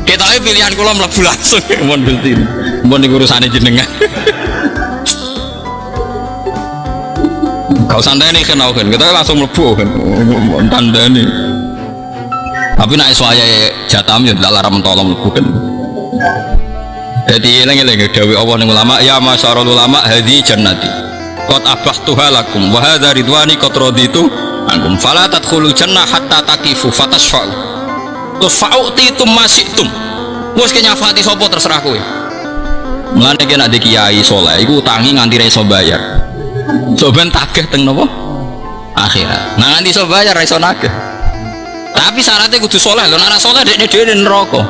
Ketoke pilihan kula mlebu langsung mon Gusti. Mon niku urusane jenengan. Kau sandani kenal kan, kita langsung mlebu kan. Tandani. Tapi nak suaya jatam ya tidak larang mentolong bukan. Jadi eling-eling dawuh Allah ning ulama ya masyarul ulama hadhi jannati qad abahtuha lakum wa hadza ridwani qad raditu ankum fala tadkhulul jannah hatta taqifu fatasfa'u terus fa'utitum masyitum wis kenyafati sapa terserah kowe. Mulane ki nek kiai saleh iku utangi nganti ra iso bayar. Coba tagih teng napa? Akhirat. Nah nganti iso bayar ra iso nagih. Tapi syaratnya kudu soleh lho, nek soleh dekne dhewe neraka.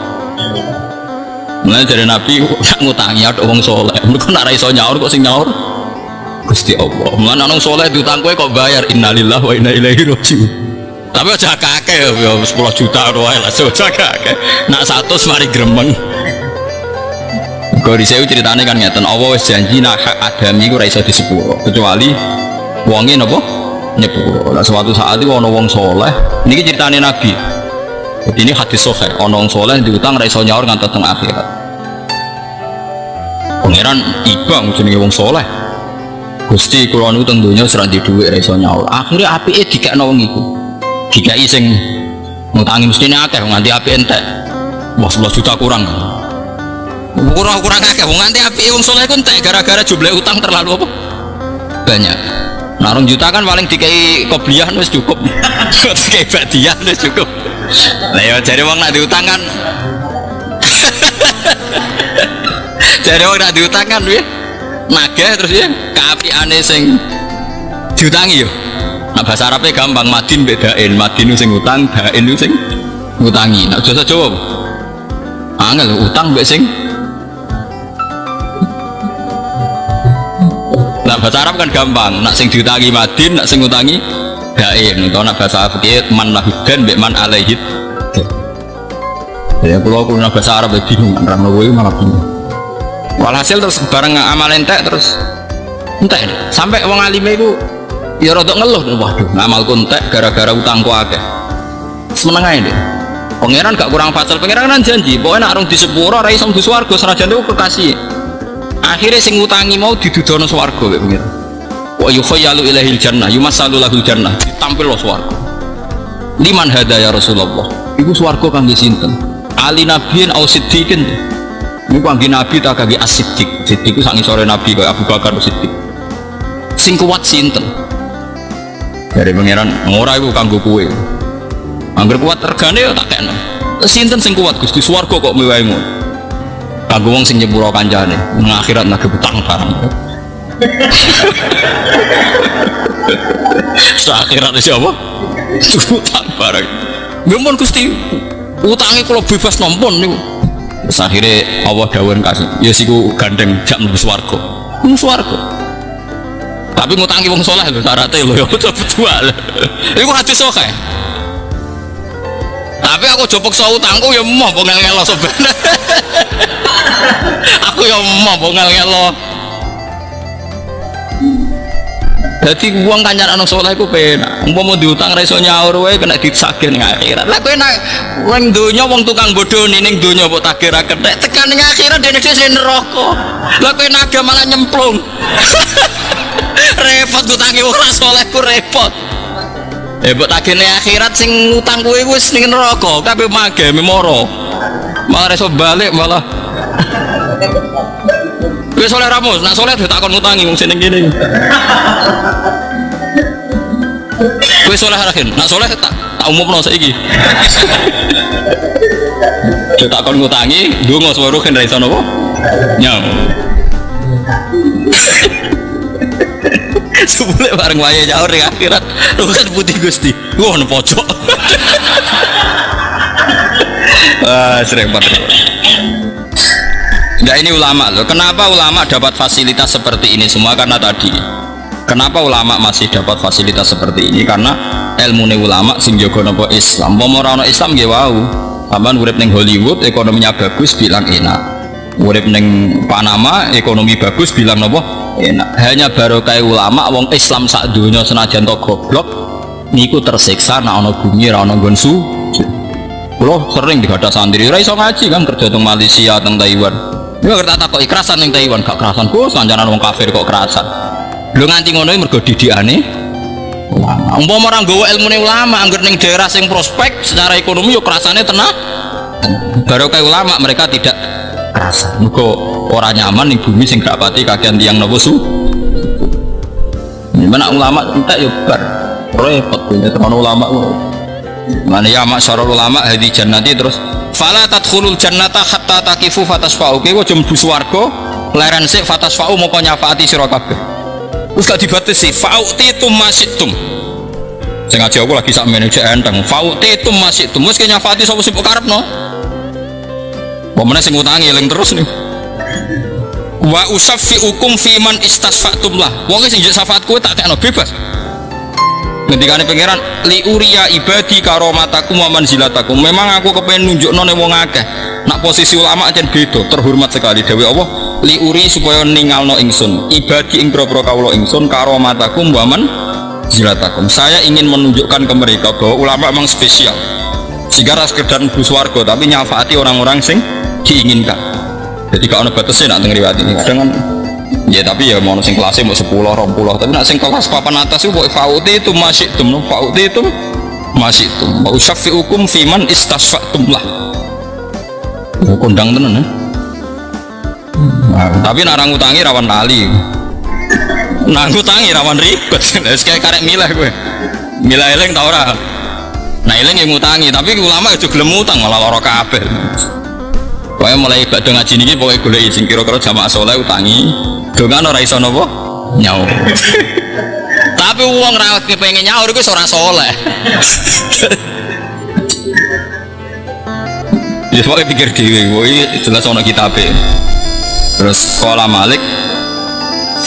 Mulane dari Nabi nak ngutangi ada wong soleh. Mergo nek ra iso nyaur kok sing nyaur Gusti Allah. Mulane ana wong soleh diutang kowe kok bayar innalillahi wa inna ilaihi raji'un. Tapi aja kakek ya 10 juta wae lah aja kakek. Nak 100 mari gremeng. Kok dhisik ceritane kan ngeten, Allah wis janji nak hak adami iku ra iso disepuro kecuali wonge napa? Nyepuro. Lah suatu saat itu ana wong soleh niki ceritane Nabi. Jadi ini hadis sahih, ana wong soleh diutang ra iso nyaur ngantos teng akhirat. Pangeran ibang jenenge wong soleh. Gusti kula niku teng donya serang di dhuwit ra iso nyaur. Akhire apike dikekno wong iku. Dikai sing ngutangi mestine akeh nganti apike entek. Wah 11 juta kurang. Kurang akeh wong nganti apike wong soleh ku entek gara-gara jumlah utang terlalu apa? Banyak. Nah 2 juta kan paling dikai qobliyah wis cukup. Dikai badiah wis cukup. Lah ya jare wong nak diutang kan. Jare wong nak diutang kan piye? Nagih terus ya kaapiane sing diutangi yo. Nah bahasa Arabe gampang madin bedain. Madin sing utang, dain sing ngutangi. Nah bahasa Jawa angel utang mbek sing nah bahasa Arab kan gampang, nak sing diutangi madin, nak sing ngutangi dain. Atau nak bahasa fikih man lahudan mbek man alaihid. Ya kalau aku nak bahasa Arab bingung, orang Nawawi malah bingung. Walhasil terus bareng amal entek terus entek sampai wong alime iku ya rodok ngeluh, waduh ngamalku entek gara-gara utangku akeh. Semeneng ae deh. Pangeran gak kurang fatal, pangeran kan janji, pokoknya nak rong di sepuro ra iso mlebu swarga senajan itu kekasih. Akhirnya sing ngutangi mau didudono swarga kok pengen. Wa yukhayyalu ilaihil jannah, yumassalu lahul jannah, ditampil lo swarga. Liman hada ya Rasulullah. Iku swarga kangge sinten? Ali nabiyin au siddiqin. Niku kangge nabi ta kangge as-siddiq. Siddiq ku sak ngisore nabi kaya Abu Bakar Siddiq. Sing kuat sinten? Dari pangeran ora iku kanggo kowe. Angger kuat regane ya tak kene. Sinten sing kuat Gusti swarga kok mewahe ngono. Kanggo wong sing nyepuro kancane, nang akhirat nang utang barang. Sa akhirat iki apa? Utang barang. Mumpun Gusti, utange kula bebas nompon niku. Akhire Allah dawuh kasih, ya siku gandeng jak mlebu swarga. Swarga. Tapi ngutangi wong soleh lho syaratnya lho ya aja berdua lho. Iku hadis sahih. Tapi aku jopok so utangku ya mau ngel-ngelo sebenarnya. Aku ya mau ngel-ngelo. Jadi uang kancaran nang soleh ku penak. Umpama diutang ra iso nyaur wae kena disagih ning akhirat. Lah kowe nek wong donya wong tukang bodoni ning donya mbok tagih ra kethek, tekan ning akhirat dene dhewe neraka. Lah kowe nagih malah nyemplung. Repot utangi wong ra soleh ku repot. Mbok tagih ning akhirat sing utang kuwi wis ning neraka, kabeh mage memoro. Malah iso balik malah. Kowe soleh ramus, nak soleh ditakon ngutangi wong sing kene. Kowe soleh rakin, nak soleh tak umumno saiki. Ditakon ngutangi, ndonga swara kan ra iso napa? Nyam. Sebule bareng wayahe nyaur ning akhirat, kan putih Gusti. Wah nang pojok. Serempet. Nah ini ulama loh. Kenapa ulama dapat fasilitas seperti ini semua? Karena tadi. Kenapa ulama masih dapat fasilitas seperti ini? Karena ilmu ulama sing jaga napa Islam. Mau ora ana Islam nggih wau. Sampeyan urip ning Hollywood ekonominya bagus bilang enak. Urip ning Panama ekonomi bagus bilang napa enak. Hanya barokah ulama wong Islam sak donya senajan to goblok niku tersiksa nek ana bumi ora ana nggon sujud. Kulo sering digadah santri ora iso ngaji kan kerja teng Malaysia teng Taiwan. Yo ngerti tak kok kerasan ning Taiwan gak kerasan ku sanjaran wong kafir kok kerasan. Lho nganti ngono mergo didikane ulama. Umpama ora nggawa ilmune ulama angger ning daerah sing prospek secara ekonomi yo kerasane tenang. Barokah ulama mereka tidak kerasan. Mergo ora nyaman ning bumi sing gak pati kakean tiyang napa su. Mana ulama entek yo bar. Repot punya teman ulama. Mana ya masyarul ulama hadi jannati terus fala tadkhulul jannata hatta taqifu fatasfa'u. Kowe aja mlebu swarga leren sik fatasfa'u moko nyafaati sira kabeh. Wis gak dibatasi fa'utitum masyitum. Sing ngaji aku lagi sak manajer enteng fa'utitum masyitum wis nyafaati sapa sing karepno. Pomene sing utangi eling terus nih. Wa usaffiukum fiman istasfa'tum lah. Wong sing njek syafaat kowe tak kekno bebas. Ngendikane pangeran li uriya ibadi karomatakum wa manzilatakum. Memang aku kepengen nunjukno ning wong akeh. Nak posisi ulama aja beda, terhormat sekali dewe Allah. Li uri supaya ningalno ingsun ibadi ing propro kawula ingsun karomatakum wa manzilatakum. Saya ingin menunjukkan ke mereka bahwa ulama memang spesial. Sehingga ra sekedar mlebu swarga tapi nyafaati orang-orang sing diinginkan. Jadi gak ono batese nak teng riwayat ini. Kadang kan ya tapi ya mau sing kelasnya mau 10, 20 tapi nak sing kelas papan atas itu fauti itu masih tum fauti itu masih tum mau syafi'ukum fiman istasfa'tum lah kondang tenan tapi narang utangi rawan lali nang utangi rawan ribet kayak karek milah gue milah eleng tau ora nah eleng yang ngutangi tapi ulama juga gelem utang malah lara kabeh pokoknya mulai ibadah ngaji niki pokoknya golek izin kira-kira jamaah soleh utangi dongan ora iso napa nyaur. Tapi wong ra kepengin nyaur iku ora soleh. Ya pokoke pikir dhewe kuwi jelas ana kitabe. Terus qala Malik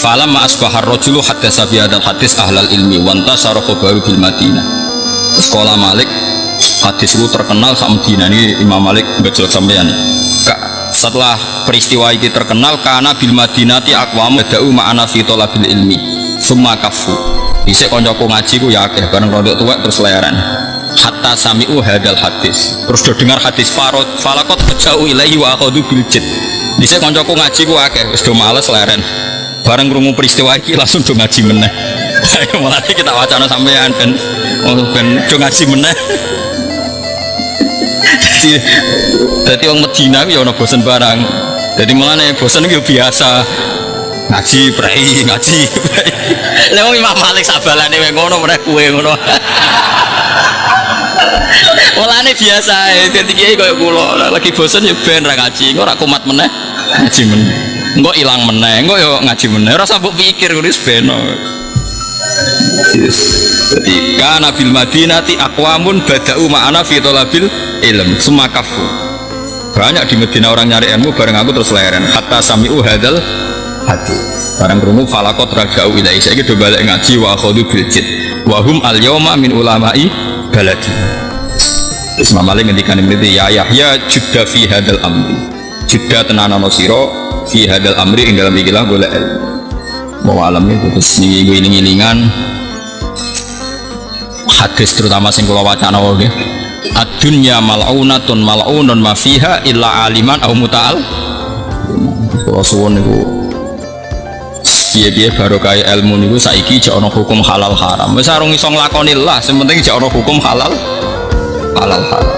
falamma asbahar rajulu hatta sabi hadzal hadis ahlal ilmi wa antasara khabaru bil Madinah. Sekolah Malik hadis itu terkenal sak Madinah ini Imam Malik ngejlok sampean. Setelah peristiwa ini terkenal karena bil Madinati aqwam bada'u ma'ana fi thalabil ilmi summa kafu dhisik kancaku ngaji ku ya akeh bareng rodok tuwek terus leren hatta sami'u hadal hadis terus do dengar hadis falaqat jauh ilaihi wa akhadhu bil jid dhisik kancaku ngaji ku akeh wis do males leren bareng krungu peristiwa iki langsung do ngaji meneh malah kita wacana sampean ben do ngaji meneh. Jadi orang Medina ya orang bosan barang. Jadi mulane bosan itu biasa ngaji prei ngaji. Lah wong Imam Malik sabalane wae ngono meneh kowe ngono. Mulane biasa dadi kiai koyo kula lagi bosan ya ben ra ngaji, engko ra kumat meneh ngaji meneh. Engko ilang meneh, engko ya ngaji meneh. Ora usah mbok pikir wis ben. Jadi kana bil Madinati aqwamun bada'u ma'ana fi thalabil ilm summa kafu. Banyak di Medina orang nyari ilmu bareng aku terus leren hatta sami'u hadzal hati. Barang krungu falakot rajau ilai saiki do balik ngaji wa khadu biljid wa hum al yauma min ulamai baladi. Terus Imam Malik ngendikan ini ya Yahya judda fi hadal amri. Judda tenanono sira fi hadal amri ing dalam ikilah golek ilmu. Mau alam itu terus ngiling-ngilingan hadis terutama sing kula wacana wae. Ad-dunya mal'unatun mal'unun ma fiha illa aliman au muta'al. Kula suwun niku piye-piye barokah ilmu niku saiki jek ana hukum halal haram. Wis arung iso nglakoni lah, sing penting jek ana hukum halal haram.